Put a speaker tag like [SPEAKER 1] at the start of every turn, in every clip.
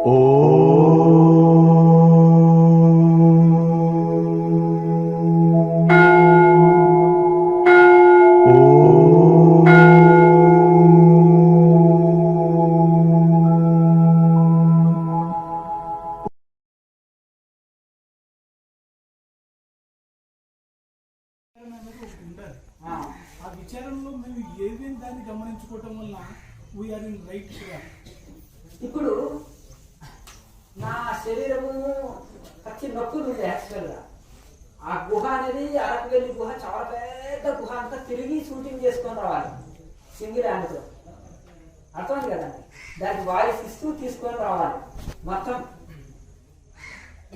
[SPEAKER 1] ఆ విచారంలో మేము ఏదైనా దాన్ని గమనించుకోవటం వల్ల వీఆర్ ఇన్ రైట్ ట్రాక్.
[SPEAKER 2] ఇప్పుడు నా శరీరము పచ్చి నొప్పులు ఉంది యాక్చువల్గా. ఆ గుహ అనేది అరకువెల్లి గుహ చాలా పెద్ద గుహ, అంతా తిరిగి షూటింగ్ చేసుకొని రావాలి సింగిల్ హ్యాండ్తో. అర్థమైంది కదండి, దానికి వాయిస్ ఇస్తూ తీసుకొని రావాలి మొత్తం.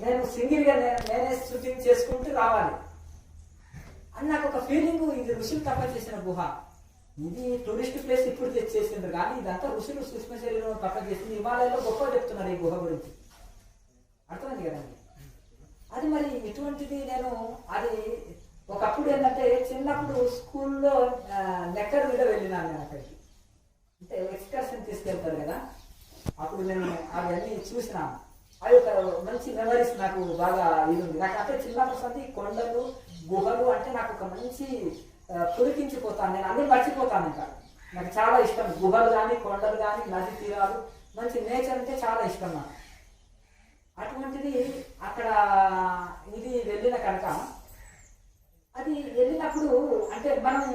[SPEAKER 2] నేను సింగిల్గా నేనే షూటింగ్ చేసుకుంటూ రావాలి అని నాకు ఒక ఫీలింగ్. ఇది ఋషులు తప్ప చేసిన గుహ, ఇది టూరిస్ట్ ప్లేస్ ఇప్పుడు తెచ్చేసిండ్రు, కానీ ఇదంతా ఋషులు సూక్ష్మ శరీరం తప్ప చేసింది. హిమాలయాల్లో గొప్ప చెప్తున్నారు ఈ గుహ గురించి. అర్థమైంది కదండి. అది మరి ఇటువంటిది నేను అది ఒకప్పుడు ఏంటంటే చిన్నప్పుడు స్కూల్లో నెక్కర్ మీద వెళ్ళినాను నేను అక్కడికి. అంటే ఎక్స్కర్షన్ తీసుకెళ్తారు కదా, అప్పుడు నేను అవన్నీ చూసినాను. అవి ఒక మంచి మెమరీస్ నాకు బాగా ఇది ఉంది. నాకు అంటే చిన్నప్పటి సంది కొండలు గుహలు అంటే నాకు ఒక మంచి పురికించిపోతాను, నేను అన్నీ మర్చిపోతాను. ఇంకా నాకు చాలా ఇష్టం గుహలు కానీ కొండలు కానీ నది తీరాలు, మంచి నేచర్ అంటే చాలా ఇష్టం నాకు. అటువంటిది అక్కడ ఇది వెళ్ళిన కనుక అది వెళ్ళినప్పుడు అంటే మనం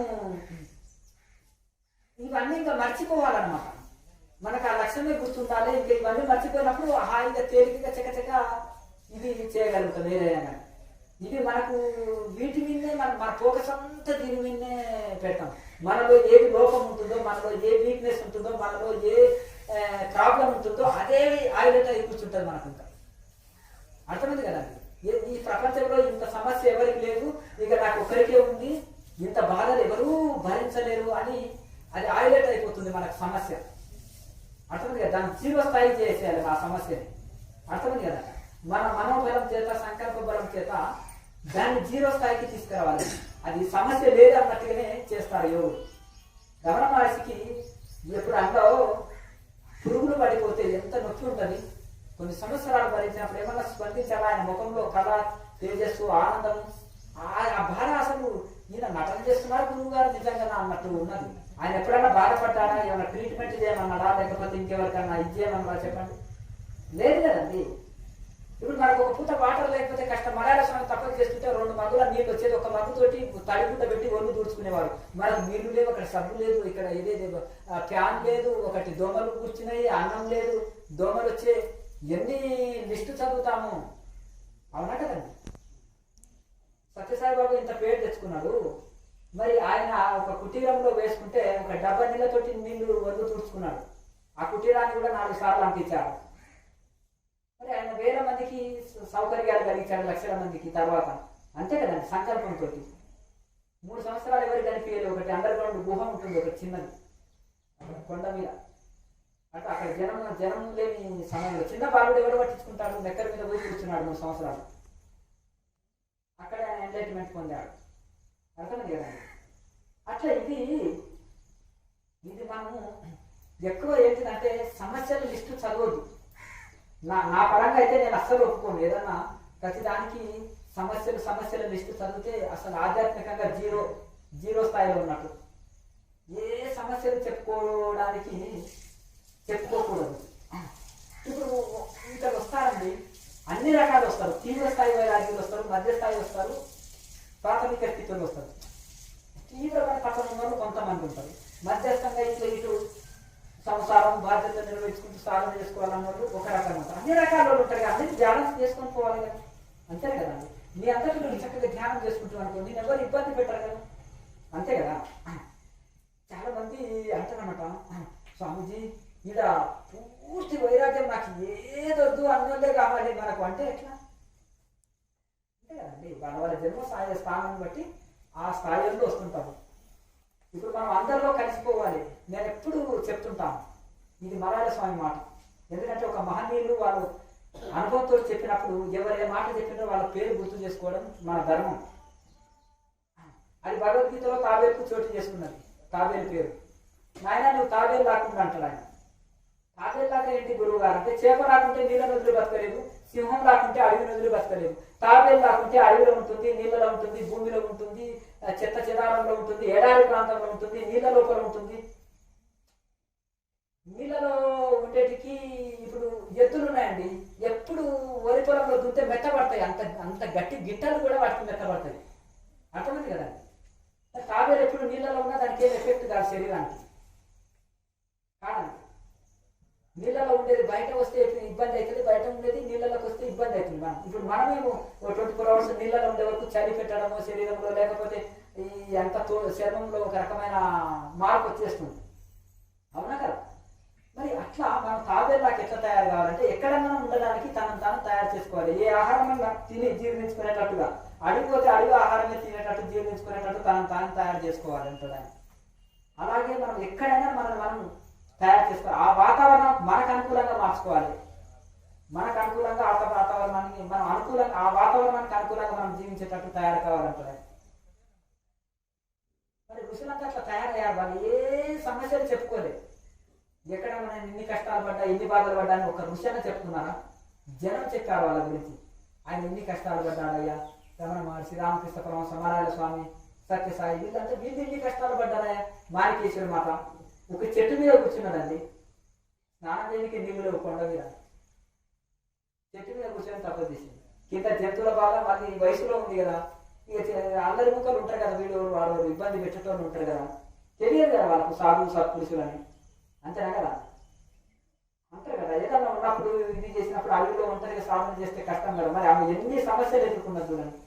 [SPEAKER 2] ఇవన్నీ ఇంకా మర్చిపోవాలన్నమాట. మనకు ఆ లక్ష్యమే గుర్తుండాలి. ఇంకా ఇవన్నీ మర్చిపోయినప్పుడు హాయిగా తేలికగా చకచక ఇది చేయగలుగుతాం ఏదైనా. ఇది మనకు వీటి మీదనే మన ఫోకస్ అంతా దీని మీదనే పెడతాం. మనలో ఏది లోపం ఉంటుందో, మనలో ఏ వీక్నెస్ ఉంటుందో, మనలో ఏ ప్రాబ్లం ఉంటుందో అదే హైలైట్ అయి కూర్చుంటుంది మనకు. ఇంకా అర్థమైంది కదా, ఈ ప్రపంచంలో ఇంత సమస్య ఎవరికి లేదు, ఇక నాకు ఒక్కరికే ఉంది, ఇంత బాధలు ఎవరూ భరించలేరు అని అది హైలైట్ అయిపోతుంది మనకు సమస్య. అర్థమైంది కదా, దాన్ని జీరో స్థాయి చేసేయాలి ఆ సమస్యని. అర్థమైంది కదా, మన మనోబలం చేత సంకల్ప బలం చేత దాన్ని జీరో స్థాయికి తీసుకురావాలి. అది సమస్య లేదన్నట్టుగానే చేస్తారు యోగులు. రమణ మహర్షికి ఎప్పుడు అందులో పురుగులు పడిపోతే ఎంత నొప్పి ఉంటుంది, కొన్ని సంవత్సరాలు భరించినప్పుడు ఏమన్నా స్పందించాలి. ఆయన ముఖంలో కళ, తేజస్సు, ఆనందం, ఆ బాధ అసలు ఈయన నటన చేస్తున్నారు గురువు గారు నిజంగా అన్నట్టు ఉన్నది. ఆయన ఎప్పుడైనా బాధపడ్డారా, ఏమైనా ట్రీట్మెంట్ చేయమన్నాడా, లేకపోతే ఇంకెవరికన్నా ఇది చేయమన్నారా చెప్పండి? లేదు కదండి. ఇప్పుడు మనకు ఒక పూట వాటర్ లేకపోతే కష్టం. మలయాళ స్వామి తప్పక చేస్తుంటే 2 మగ్గుల నీళ్ళు వచ్చేది, ఒక మగ్గుతోటి తడిగుడ్డ పెట్టి ఒళ్ళు దూడ్చుకునేవారు. మనకు నీళ్లు లేవు, అక్కడ సబ్బు లేదు, ఇక్కడ ఇదేదో ఫ్యాన్ లేదు, ఒకటి దోమలు కూర్చున్నాయి, అన్నం లేదు, దోమలు వచ్చే ఎన్ని లిస్టు చదువుతాము. అవునా కదండి. సత్యసాయిబాబు ఇంత పేరు తెచ్చుకున్నాడు, మరి ఆయన ఒక కుటీరంలో వేసుకుంటే ఒక 70 నీళ్ళతోటి నీళ్లు ఒళ్ళు తుడుచుకున్నాడు. ఆ కుటీరాన్ని కూడా 4 సార్లు అంటించాడు. మరి ఆయన వేల మందికి సౌకర్యాలు కలిగించాడు, లక్షల మందికి. తర్వాత అంతే కదండి, సంకల్పంతో 3 సంవత్సరాలు ఎవరికి కనిపించలేదు. ఒకటి అండర్ గ్రౌండ్ గుహ ఉంటుంది, ఒకటి చిన్నది అక్కడ కొండ మీద. అంటే అక్కడ జనం లేని సమయంలో చిన్న బాలుడు ఎవరు పట్టించుకుంటాడు, నెక్కర్ మీద పోయి కూర్చున్నాడు 3 సంవత్సరాలు. అక్కడ ఆయన ఎంటర్టైన్మెంట్ పొందాడు. అర్థమైంది కదండి. అట్లా ఇది మనము ఎక్కువ ఏంటిదంటే సమస్యల లిస్టు చదవద్దు. నా పరంగా అయితే నేను అస్సలు ఒప్పుకోను. ఏదన్నా ప్రతిదానికి సమస్యల లిస్టు చదివితే అసలు ఆధ్యాత్మికంగా జీరో స్థాయిలో ఉన్నట్టు. ఏ సమస్యలు చెప్పుకోకూడదు. ఇప్పుడు ఇంకా వస్తారండి, అన్ని రకాలు వస్తారు. తీవ్ర స్థాయి వైరాగ్యులు వస్తారు, మధ్య స్థాయి వస్తారు, ప్రాథమిక స్థితులు వస్తారు. తీవ్రమైన పక్కన ఉన్నవాళ్ళు కొంతమంది ఉంటారు. మధ్యస్థంగా ఇటు సంసారం బాధ్యత నిర్వహించుకుంటూ సాధన చేసుకోవాలన్న వాళ్ళు ఒక రకంగా ఉంటారు. అన్ని రకాల వాళ్ళు ఉంటారు కదా, అన్ని బ్యాలెన్స్ చేసుకొని పోవాలి కదా. అంతే కదండి. మీ అందరికీ మీరు చక్కగా ధ్యానం చేసుకుంటాం అనుకో, నేను ఎవరు ఇబ్బంది పెట్టరు కదా. అంతే కదా. చాలా మంది అంటారన్నమాట, స్వామీజీ ఈడ పూర్తి వైరాగ్యం, నాకు ఏదొద్దు అన్నోళ్ళే కావాలి మనకు అంటే ఎట్లా? అంతే కదండి. వాళ్ళ జన్మ స్థానం బట్టి ఆ స్థాయిలో వస్తుంటారు. ఇప్పుడు మనం అందరిలో కలిసిపోవాలి. నేను ఎప్పుడు చెప్తుంటాను, ఇది మలయాళ స్వామి మాట. ఎందుకంటే ఒక మహనీయులు వాళ్ళు అనుభవంతో చెప్పినప్పుడు ఎవరు ఏ మాట చెప్పినో వాళ్ళ పేరు గుర్తు చేసుకోవడం మన ధర్మం. అది భగవద్గీతలో తాబేలుకు చోటు చేసుకున్నది. తాబేలు పేరు, నాయన నువ్వు తాబేలు లాకుండా అంటాడు ఆయన. తాబేలు లాగా ఏంటి గురువు గారు రారంటే చేప రాకుంటే నీళ్ళ నదులు బతకలేదు, సింహం రాకుంటే అడవి నదులు బతకలేదు, తాబేలు రాకుంటే అడవిలో ఉంటుంది, నీళ్ళలో ఉంటుంది, భూమిలో ఉంటుంది, చెత్త చెదారంలో ఉంటుంది, ఎడారి ప్రాంతంలో ఉంటుంది, నీళ్ళ లోపల ఉంటుంది. నీళ్ళలో ఉండేటికి ఇప్పుడు ఎద్దులు ఉన్నాయండి, ఎప్పుడు వరి పొలంలో దుంతే మెత్తబడతాయి, అంత అంత గట్టి గిట్టలు కూడా వాటికి మెత్తబడతాయి. అర్థమైంది కదండి. తాబేలు ఎప్పుడు నీళ్ళలో ఉన్నా దానికి ఏం ఎఫెక్ట్ కాదు శరీరానికి కాదండి. నీళ్ళలో ఉండేది బయట వస్తే ఇబ్బంది అవుతుంది, బయట ఉండేది నీళ్ళలోకి వస్తే ఇబ్బంది అవుతుంది. మనం ఇప్పుడు మనమేమో 24 hours నీళ్ళలో ఉండే వరకు చలి పెట్టడము శరీరంలో, లేకపోతే ఈ అంత శరీరంలో ఒక రకమైన మార్పు వచ్చేస్తుంది, అవునా కదా. మరి అట్లా మనం తాబేళ్ళకి ఎట్లా తయారు కావాలంటే ఎక్కడన్నా ఉండడానికి తనను తాను తయారు చేసుకోవాలి. ఏ ఆహారం తిని జీర్ణించుకునేటట్టుగా, అడిగిపోతే అడిగి ఆహారమే తినేటట్టు జీర్ణించుకునేటట్టు తనను తాను తయారు చేసుకోవాలి అంటాడు. అలాగే మనం ఎక్కడైనా మనం తయారు చేసుకోవాలి. ఆ వాతావరణం మనకు అనుకూలంగా మార్చుకోవాలి. మనకు అనుకూలంగా ఆ వాతావరణానికి మనం అనుకూలంగా ఆ వాతావరణానికి అనుకూలంగా మనం జీవించేటట్టు తయారు కావాలంటారు. మరి ఋషులంతా అట్లా తయారయ్యారు. వాళ్ళు ఏ సమస్యలు చెప్పుకోలేదు. ఎక్కడ మనం ఇన్ని కష్టాలు పడ్డా ఎన్ని బాధలు పడ్డా అని ఒక ఋషి అని చెప్తున్నారా? జనం చెప్పారు వాళ్ళ గురించి. ఆయన ఎన్ని కష్టాలు పడ్డాడయ్యా, రమణ మహర్షి, రామకృష్ణ పరమహంస, నారాయణ స్వామి, సత్యసాయి, వీళ్ళంటే వీళ్ళు ఎన్ని కష్టాలు పడ్డారయ్యా. మాణికేశ్వరి మాత ఒక చెట్టు మీద కూర్చున్నదండి, స్నానం చేయడానికి నీళ్ళు లేవు, కొండ మీద చెట్టు మీద కూర్చొని తప్పదు చేసింది. కింద జంతువుల బాగా మళ్ళీ వయసులో ఉంది కదా, ఇక అందరి ముఖాలు ఉంటారు కదా, వీళ్ళు వాడు ఇబ్బంది పెట్టేటోళ్ళు ఉంటారు కదా, తెలియదు కదా వాళ్ళకు సాధువు సత్పురుషులని, అంతేనా కదా. అంటారు కదా, ఏదన్నా ఉన్నప్పుడు ఇది చేసినప్పుడు అడవిలో ఒంటరిగా సాధన చేస్తే కష్టం కదా. మరి ఆమె ఎన్ని సమస్యలు ఎదుర్కొన్నది చూడండి.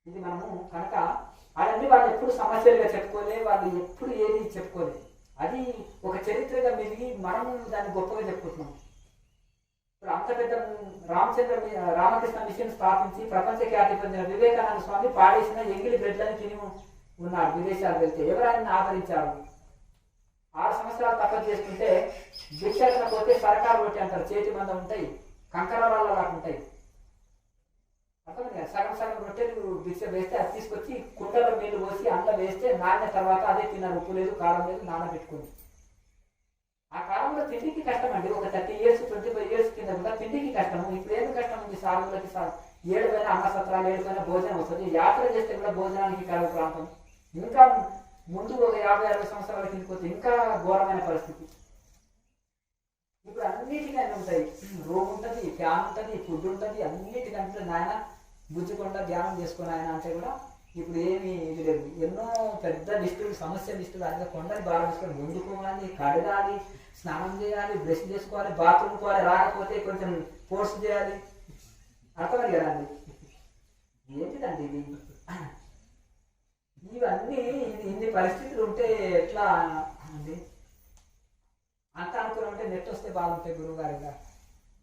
[SPEAKER 2] ఇది మనము కనుక అవన్నీ వాళ్ళు ఎప్పుడు సమస్యలుగా చెప్పుకోలే, వాళ్ళు ఎప్పుడు ఏది చెప్పుకోలేదు. అది ఒక చరిత్రగా మిగిలి మనము దాన్ని గొప్పగా చెప్పుకుంటున్నాం. ఇప్పుడు అంత పెద్ద రామకృష్ణ మిషన్ స్థాపించి ప్రపంచ ఖ్యాతి పొందిన వివేకానంద స్వామి పాడేసిన ఎంగిలి బ్రెడ్లను తిని ఉన్నాడు విదేశాలు వెళ్తే. ఎవరైనా ఆదరించారు. 6 సంవత్సరాలు తపస్సు చేసుకుంటే భిక్షాటన పోతే సరకారు రొట్టె అంటారు, చేతి మందం ఉంటాయి, కంకరాల లాగా ఉంటాయి, అర్థమైంది కదా. సగం సగం రొట్టెలు భిక్ష వేస్తే అది తీసుకొచ్చి కుండలో నీళ్లు పోసి అందులో వేస్తే నాన్న తర్వాత అదే తిన్నారు, ఉప్పు లేదు కారం లేదు, నానబెట్టుకుని. ఆ కాలంలో తిండికి కష్టం అండి. ఒక 30 years 25 years కింద కూడా తిండికి కష్టము. ఇప్పుడు ఏమి కష్టం ఉంది? సాగులకి 7 పైన అన్న సత్రాలు, 7 పైన భోజనం వస్తుంది. యాత్ర చేస్తే కూడా భోజనానికి కరువు ప్రాంతం. ఇంకా ముందు ఒక 50-60 సంవత్సరాల కిందకి పోతే ఇంకా ఘోరమైన పరిస్థితి. ఇప్పుడు అన్నిటికీ ఉంటాయి, రూమ్ ఉంటుంది, ఫ్యాన్ ఉంటుంది, ఫుడ్ ఉంటుంది, అన్నిటికంటే నాయన బుజ్జుకుండా ధ్యానం చేసుకుని ఆయన అంటే కూడా ఇప్పుడు ఏమీ ఇది లేదు. ఎన్నో పెద్ద లిస్టులు, సమస్య లిస్టులు, అదే కొండని బాగా తీసుకొని వండుకోవాలి, కడగాలి, స్నానం చేయాలి, బ్రష్ చేసుకోవాలి, బాత్రూమ్ పోవాలి, రాకపోతే కొంచెం ఫోర్స్ చేయాలి. అర్థమైంది కదా అండి. ఏంటిదండి ఇది? ఇవన్నీ ఇన్ని పరిస్థితులు ఉంటే ఎట్లా అండి? అంత అనుకూలం ఉంటే నెట్ వస్తే బాగుంటాయి గురువు గారిగా,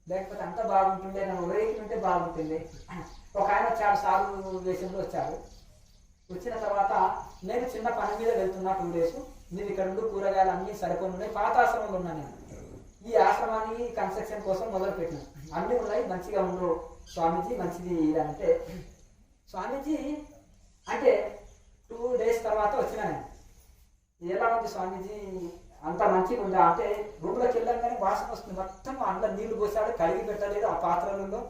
[SPEAKER 2] లేకపోతే అంత బాగుంటుండే, నన్ను వెహికల్ ఉంటే బాగుంటుంది. ఒక ఆయన చాలా సాగు దేశంలో వచ్చారు. వచ్చిన తర్వాత నేను చిన్న పని మీద వెళ్తున్నా 2 days, మీరు ఇక్కడ ఉండి కూరగాయలు అన్నీ సరిపోయి ఉన్నాయి. పాత ఆశ్రమంలో ఉన్నా నేను. ఈ ఆశ్రమాన్ని కన్స్ట్రక్షన్ కోసం మొదలు పెట్టినాను. అన్నీ ఉన్నాయి, మంచిగా ఉండు స్వామీజీ, మంచిది ఇదంటే. స్వామీజీ అంటే 2 days తర్వాత వచ్చినా నేను. ఎలా ఉంది స్వామీజీ, అంత మంచిగా ఉందా అంటే, రూమ్లోకి వెళ్ళాగానే వాసన వస్తుంది. మొత్తం అందులో నీళ్లు పోసాడు, కడిగి పెట్టలేదు, ఆ పాత్రలలో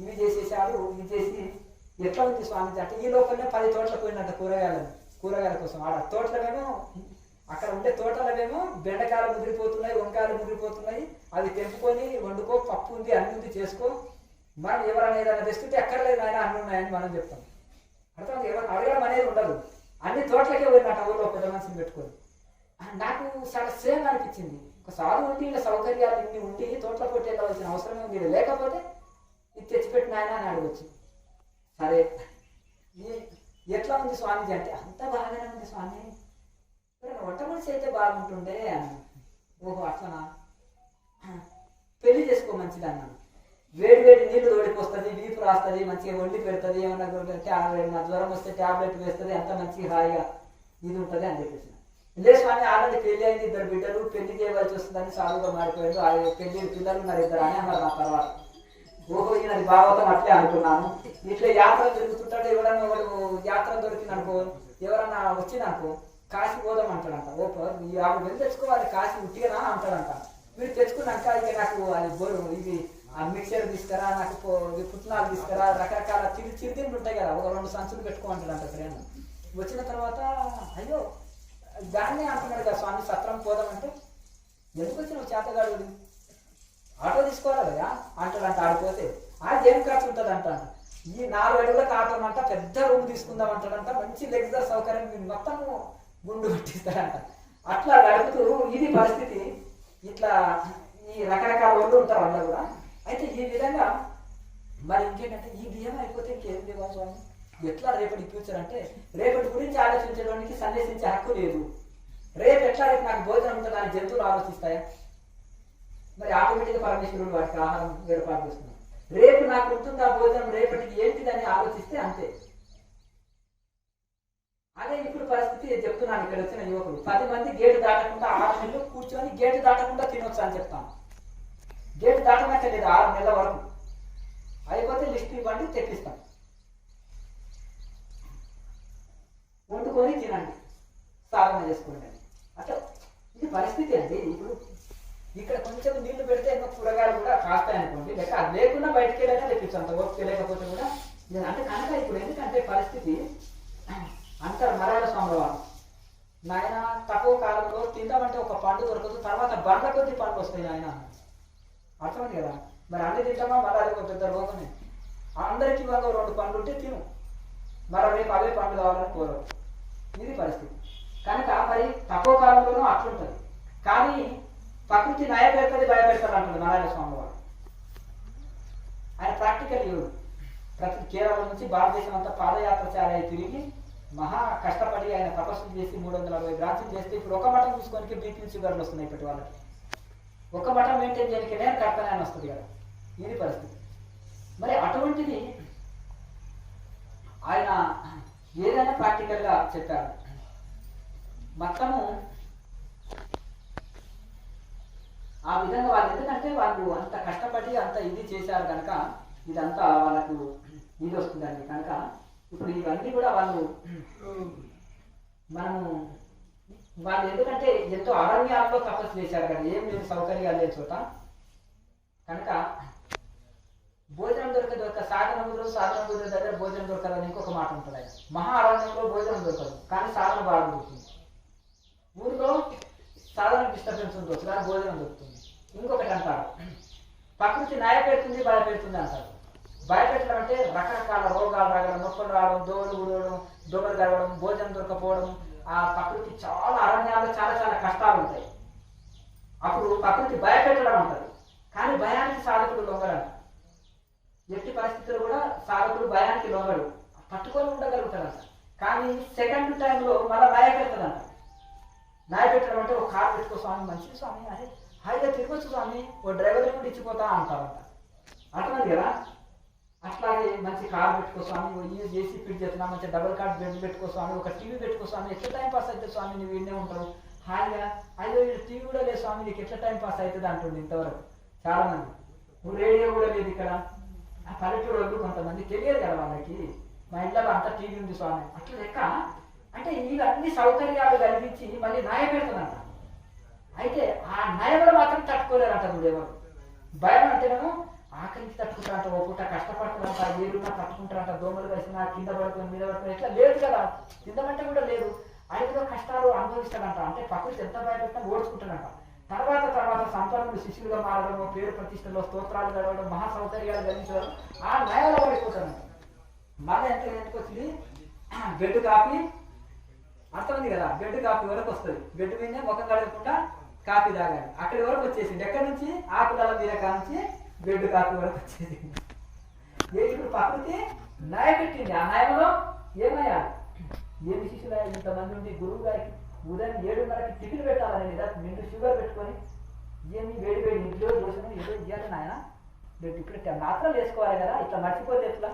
[SPEAKER 2] ఇవి చేసేసాడు. ఇవి చేసి ఎట్లా ఉంది స్వామీజీ అంటే, ఈ లోపలనే 10 తోటలకు పోయినట్ట కూరగాయల కోసం. ఆడ తోటలమేమో, అక్కడ ఉండే తోటలమేమో బెండకాయలు ముదిరిపోతున్నాయి, వంకాయలు ముదిరిపోతున్నాయి. అవి తెంపుకొని వండుకో, పప్పు ఉంది, అన్ని ఉంది, చేసుకో. మనం ఎవరైనా ఏదైనా తెస్తుంటే ఎక్కర్లేదు ఆయన, అన్నీ ఉన్నాయని మనం చెప్తాం. అర్థం ఎవరు అడగడం అనేది ఉండదు. అన్ని తోటలకే పోయినట్ట ఊళ్ళో పెద్ద మనిషిని పెట్టుకొని. నాకు చాలా సేమ్ అనిపించింది. ఒక సాధు ఉండి ఇలా సౌకర్యాలు ఇన్ని ఉండి తోటల పోటీ వెళ్ళవలసిన అవసరమే ఉంది, లేకపోతే ఇది తెచ్చిపెట్టిన ఆయన అని అడగచ్చు. సరే ఎట్లా ఉంది స్వామీజీ అంటే, అంత బాగానే ఉంది స్వామి, వంట మనిషి అయితే బాగుంటుండే అని. ఓహో అట్లనా, పెళ్లి చేసుకో మంచిది అన్నాను. వేడి వేడి నీళ్లు తోడిపోస్తుంది, వీపు రాస్తుంది, మంచిగా వండి పెడుతుంది, ఏమన్నా జ్వరం వస్తే ట్యాబ్లెట్ వేస్తుంది, అంత మంచిగా హాయిగా ఇది ఉంటుంది అని చెప్పేసి. లే స్వామి ఆల్రెడీ పెళ్లి అయింది, 2 బిడ్డలు, పెళ్లి చేయవలసి వస్తుందని సాధుగా మారిపోయాడు, ఆ పెళ్లి పిల్లలు మరి 2 అని అన్నారు నా తర్వాత. ఓహో ఈయనది భాగవతం అట్లే అనుకున్నాను. ఇట్లా యాత్ర తిరుగుతుంటాడు, ఎవరన్నా ఒకడు యాత్ర దొరికిందనుకో, ఎవరన్నా వచ్చిందనుకో, కాశీ పోదాం అంటాడంట. ఓ 50 వెళ్ళి తెచ్చుకోవాలి, కాశీ ఉట్టిగా అంటాడంట. వీడు తెచ్చుకున్నాక ఇక నాకు అది బోరు ఇది ఆ మిక్చర్ తీసుకురా, నాకు పుట్నాలు తీసుకురా, రకరకాల చిరుతిండ్లు ఉంటాయి కదా, ఒక 2 సంచులు పెట్టుకోమంటాడంట ప్రేమ. వచ్చిన తర్వాత అయ్యో దాన్నే అంటున్నాడు కదా స్వామి సత్రం పోదామంటే, ఎందుకు వచ్చినావు చేతగాడు, ఆటో తీసుకోవాలి కదా అంటాడంట. ఆడిపోతే ఏం ఖర్చు ఉంటుంది అంట. ఈ 4 అడుగులకు ఆటో అంట, పెద్ద రూమ్ తీసుకుందాం అంటాడంట, మంచి లెగ్జర్ సౌకర్యం మొత్తము గుండు పట్టిస్తాడంట. అట్లా గడుపుతూ ఇది పరిస్థితి. ఇట్లా ఈ రకరకాల వాళ్ళు ఉంటారు అందరూ కూడా. అయితే ఈ విధంగా మరి ఇంకేంటంటే ఈ బియ్యం అయిపోతే ఇంకేం లేవా స్వామి, ఎట్లా రేపటి ఫ్యూచర్ అంటే, రేపటి గురించి ఆలోచించడానికి సందేశించే హక్కు లేదు. రేపు నాకు భోజనం ఉంటుందా అని జంతువులు ఆలోచిస్తాయా? మరి ఆటోమేటిక్గా పరమేశ్వరుడు వాటికి ఆహారం ఏర్పాటు చేస్తున్నాడు. రేపు నాకు ఉంటుందా భోజనం, రేపటికి ఏంటిదని ఆలోచిస్తే అంతే. అదే ఇప్పుడు పరిస్థితి చెప్తున్నాను. ఇక్కడ వచ్చిన యువకులు 10 మంది గేటు దాటకుండా 6 నెలలు కూర్చొని గేటు దాటకుండా తినొచ్చు అని చెప్తాను. గేటు దాటనక్క లేదు 6 నెలల వరకు. అయిపోతే లిస్ట్ ఇవ్వండి, తెప్పిస్తాం, వండుకొని తినండి, సాధన చేసుకోండి. అట్లా ఇది పరిస్థితి అండి. ఇప్పుడు ఇక్కడ కొంచెం నీళ్లు పెడితే ఎన్నో కూరగాయలు కూడా కాస్తాయి అనుకోండి, లేక అది లేకుండా బయటికి వెళ్ళైనా తెప్పించు, అంత ఓపిక లేకపోతే కూడా. అంటే కనుక ఇప్పుడు ఎందుకంటే పరిస్థితి అంటారు మలయాళ స్వామి వారు, నాయన తక్కువ కాలంలో తిందామంటే ఒక పండు దొరకదు, తర్వాత బండ్ల కొద్ది పండ్లు వస్తాయి ఆయన. అర్థమైంది కదా. మరి అన్ని తింటామా, మళ్ళీ అది ఒక పెద్ద రోగమే. అందరికీ ఇవాళ 2 పండ్లు ఉంటే తిను, మరి రేపు అవే పండ్లు కావాలని కోరవు. ఇది పరిస్థితి. కనుక మరి తక్కువ కాలంలోనూ అట్లుంటుంది. కానీ ప్రకృతి నయ పెడుతుంది, భయపెడతాడు అంటుంది మలయాళ స్వామి వారు. ఆయన ప్రాక్టికల్ యోగి. ప్రతి కేరళ నుంచి భారతదేశం అంతా పాదయాత్ర చాలా తిరిగి మహా కష్టపడి ఆయన తపస్సు చేసి 360 బ్రాంచులు చేస్తే ఇప్పుడు ఒక మఠం చూసుకోనికి బీపీ షుగర్లు వస్తున్నాయి ఇప్పటి వాళ్ళకి. ఒక మఠం మెయింటైన్ చేయడానికి నేను కర్తనే అని వస్తుంది కదా. ఇది పరిస్థితి. మరి అటువంటిది ఆయన ఏదైనా ప్రాక్టికల్గా చెప్పారు. మొత్తము ఆ విధంగా వాళ్ళు ఎందుకంటే వాళ్ళు అంత కష్టపడి అంత ఇది చేశారు కనుక ఇదంతా వాళ్ళకు ఇది వస్తుందండి. కనుక ఇప్పుడు ఇవన్నీ కూడా వాళ్ళు ఎందుకంటే ఎంతో అరణ్యాల్లో తపస్సు చేశారు కదా, ఏం లేదు సౌకర్యాలు లేని చోట. కనుక భోజనం దొరక సాధన కుదిరే దగ్గర భోజనం దొరకదని ఇంకొక మాట ఉంటుంది. మహా అరణ్యంలో భోజనం దొరకదు, కానీ సాధన బాగా దొరుకుతుంది. ఊరిలో సాధన డిస్టర్బెన్స్ ఉండొచ్చు, కానీ భోజనం దొరుకుతుంది. ఇంకొకటి అంటారు, ప్రకృతి న్యాయ పెడుతుంది, భయపెడుతుంది అంటారు. భయపెట్టడం అంటే రకరకాల రోగాలు రాగడం, నొప్పులు రావడం, దోమలు కలవడం, భోజనం దొరకపోవడం. ఆ ప్రకృతి చాలా అరణ్యాల్లో చాలా చాలా కష్టాలు ఉంటాయి. అప్పుడు ప్రకృతి భయపెట్టడం అంటారు. కానీ భయానికి సాధకుడు లొంగడం. ఎట్టి పరిస్థితుల్లో కూడా సాధకుడు భయానికి లొంగడు, పట్టుకొని ఉండగలుగుతాడంట. కానీ సెకండ్ టైంలో మళ్ళీ న్యాయ పెడతాడంట. న్యాయ పెట్టడం అంటే ఒక కారు పెట్టుకో స్వామి, మంచిది స్వామి, అదే హాయిగా తిరగొచ్చు స్వామి, ఓ డ్రైవర్ కూడా ఇచ్చిపోతా అంటారంట. అర్థమైంది కదా. అట్లాగే మంచి కార్ పెట్టుకో స్వామి, ఈ జేసీ ఫిట్ చేస్తున్నా, మంచి డబుల్ కార్డ్ బెడ్ పెట్టుకో స్వామి, ఒక టీవీ పెట్టుకో స్వామి, ఎట్లా టైం పాస్ అవుతుంది స్వామి, నువ్వు విన్నే ఉంటావు హాయిగా. అయ్యో టీవీ కూడా లేదు స్వామి, నీకు ఎట్లా టైం పాస్ అవుతుంది అంటుంది ఇంతవరకు చాలా మంది. రేడియో కూడా లేదు ఇక్కడ. ఆ పల్లెటూరు వాళ్ళు కొంతమంది తెలియదు కదా వాళ్ళకి, మా ఇళ్ళలో అంతా టీవీ ఉంది స్వామి. అట్లా లెక్క అంటే ఇవన్నీ సౌకర్యాలు కలిగించి మళ్ళీ న్యాయ పెడుతుందంట. అయితే ఆ న్యాయంలో మాత్రం తట్టుకోలేరంట. నువ్వెవరు భయం అంటేనేమో ఆకలికి తట్టుకుంటారంట, ఓ పూట కష్టపడుతుందంట, ఏరున్నా తట్టుకుంటారంట, దోమలు కలిసినా కింద పడుకొని మీద పడుకొని ఇట్లా లేదు కదా. తిందమంటే కూడా లేదు, అడవిలో కష్టాలు అనుభవిస్తాడంట. అంటే ప్రకృతి ఎంత భయపెట్టినా ఓడ్చుకుంటాడంట. తర్వాత సంపన్నులు శిష్యులుగా మారడం, పేరు ప్రతిష్టలో స్తోత్రాలు గడవడం, మహా సౌకర్యాలు కలిగించడం, ఆ న్యాయంలో పడిపోతాడంట. మళ్ళీ ఎంతకు వచ్చింది బెడ్ కాపీ, అర్థమైంది కదా. బెడ్ కాపీ వరకు వస్తుంది, బెడ్ మీద ముఖం కడగకుండా కాపీ తాగాలి. అక్కడి వరకు వచ్చేసింది. ఎక్కడి నుంచి ఆకుల మీద కాంచి బెడ్ కాపీ వరకు వచ్చేది. ఇప్పుడు ప్రకృతి న్యాయ పెట్టింది. ఆ న్యాయంలో ఏమయ్యా, ఏమి శిష్యులు ఇంతమంది ఉండి గురువు గారికి ఉదయం 7:30కి టిఫిన్ పెట్టాలని లేదా నిండు షుగర్ పెట్టుకొని ఏమి వేడి ఇంట్లో దోషం ఏదో ఇవ్వాలి నాయన, రేపు ఇక్కడ మాత్రం వేసుకోవాలి కదా, ఇట్లా మర్చిపోతే ఎట్లా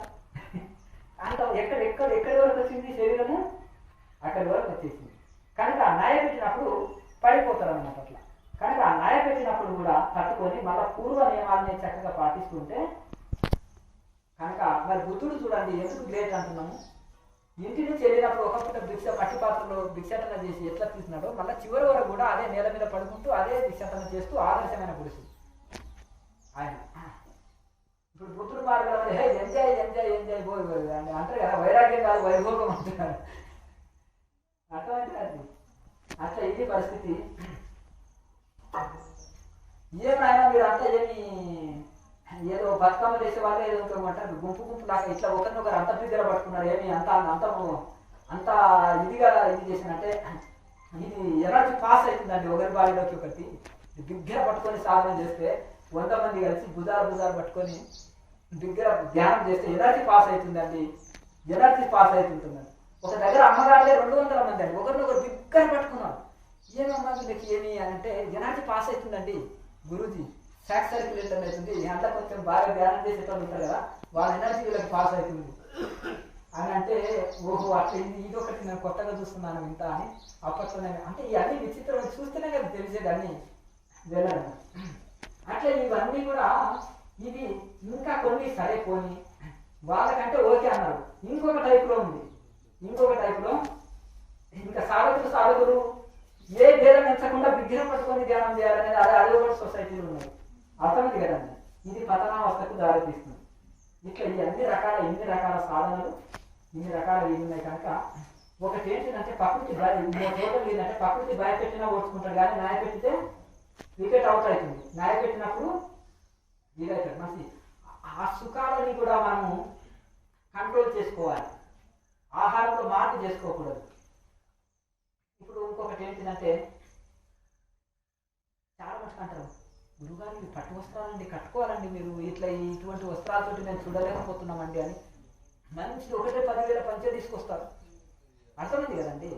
[SPEAKER 2] అంత ఎక్కడి వరకు వచ్చింది శరీరము, అక్కడి వరకు వచ్చేసింది. కనుక ఆ న్యాయ పెట్టినప్పుడు పడిపోతారు అన్నమాట అట్లా. కనుక ఆ న్యాయ పెట్టినప్పుడు కూడా తట్టుకొని మళ్ళీ పూర్వ నియమాలని చక్కగా పాటిస్తుంటే కనుక మరి బుద్ధుడు చూడండి ఎందుకు గ్రేట్ అంటున్నాము. ఇంటి నుంచి వెళ్ళినప్పుడు ఒకప్పుడు భిక్ష మట్టి పాత్రలో భిక్షాటన చేసి ఎట్లా తీసినాడో మళ్ళీ చివరి వరకు కూడా అదే నేల మీద పడుకుంటూ అదే భిక్షాటన చేస్తూ ఆదర్శమైన పురుషుడు ఆయన. ఇప్పుడు బుద్ధుడు మార్గంలో హే ఎంజాయ్ ఎంజాయ్ ఎంజాయ్ పోయి అని అంటారు కదా, వైరాగ్యం కాదు వైభోగం అంటున్నారు. అర్థమైతే అది అట్లా ఇది పరిస్థితి. ఏమైనా మీరు అంతా ఏదో బతుకమ్మ చేసే వాళ్ళే ఏదో ఇంకోమంటారు గుంపు గుంపు లాగా ఇట్లా ఒకరినొకరు అంత దగ్గర పట్టుకున్నారు. ఏమి అంత ఇదిగా ఇది చేసినంటే ఇది ఎనర్జీ పాస్ అవుతుందండి ఒకరి బాడీలోకి ఒకటి దగ్గర పట్టుకొని సాధన చేస్తే 100 మంది కలిసి భుజాలు పట్టుకొని దగ్గర ధ్యానం చేస్తే ఎనర్జీ పాస్ అవుతుందండి. ఎనర్జీ పాస్ అవుతుంటుందండి. ఒక దగ్గర అమ్మగారులే 200 మంది అండి ఒకరినొకరు దగ్గర పట్టుకున్నారు. ఏమమ్మా వీళ్ళకి ఏమి అంటే ఎనర్జీ పాస్ అవుతుందండి గురూజీ, ఫ్యాక్ట్ సర్క్యులేషన్ అవుతుంది, అందులో కొంచెం బాగా ధ్యానం చేసేటప్పుడు ఉంటారు కదా వాళ్ళ ఎనర్జీ వీళ్ళకి పాస్ అవుతుంది అని అంటే ఓహో అట్లా ఇది ఒకటి నేను కొత్తగా చూస్తున్నాను ఇంత అని అప్పట్లోనే అంటే ఇవన్నీ విచిత్రం చూస్తేనే కదా తెలిసేది అన్నీ వెళ్ళడం. అట్లా ఇవన్నీ కూడా ఇవి ఇంకా కొన్ని సరే పోని వాళ్ళకంటే ఓకే అన్నారు. ఇంకొక టైప్లో ఉంది. ఇంకొక టైప్లో ఇంకా సాధకులు ఏ భేదం ఎంచకుండా విగ్రహం పట్టుకొని ధ్యానం చేయాలనేది అదే కూడా సొసైటీలో ఉన్నాయి. అర్థమైంది కదండి. ఇది పతనావస్థకు దారితీస్తుంది. ఇట్లా ఇన్ని రకాల సాధనలు ఇన్ని రకాలు ఇవి ఉన్నాయి కనుక ఒకటి ఏంటంటే ప్రకృతి టోటల్ ఏంటంటే ప్రకృతి భయపెట్టినా ఓడ్చుకుంటాడు కానీ న్యాయ పెట్టితే వికెట్ అవుట్ అవుతుంది. న్యాయ పెట్టినప్పుడు ఇదవుతుంది. మంచి ఆ సుఖాలని కూడా మనము కంట్రోల్ చేసుకోవాలి. ఆహారంలో మార్పు చేసుకోకూడదు. ఇప్పుడు ఇంకొకటి ఏంటిదంటే చాలా మంది అంటారు గురుగారు పట్టు వస్త్రాలండి కట్టుకోవాలండి మీరు ఇట్లా ఇటువంటి వస్త్రాలతోటి మేము చూడలేకపోతున్నామండి అని మంచి ఒకటే 10,000 పంచే తీసుకొస్తారు. అర్థమైంది కదండి.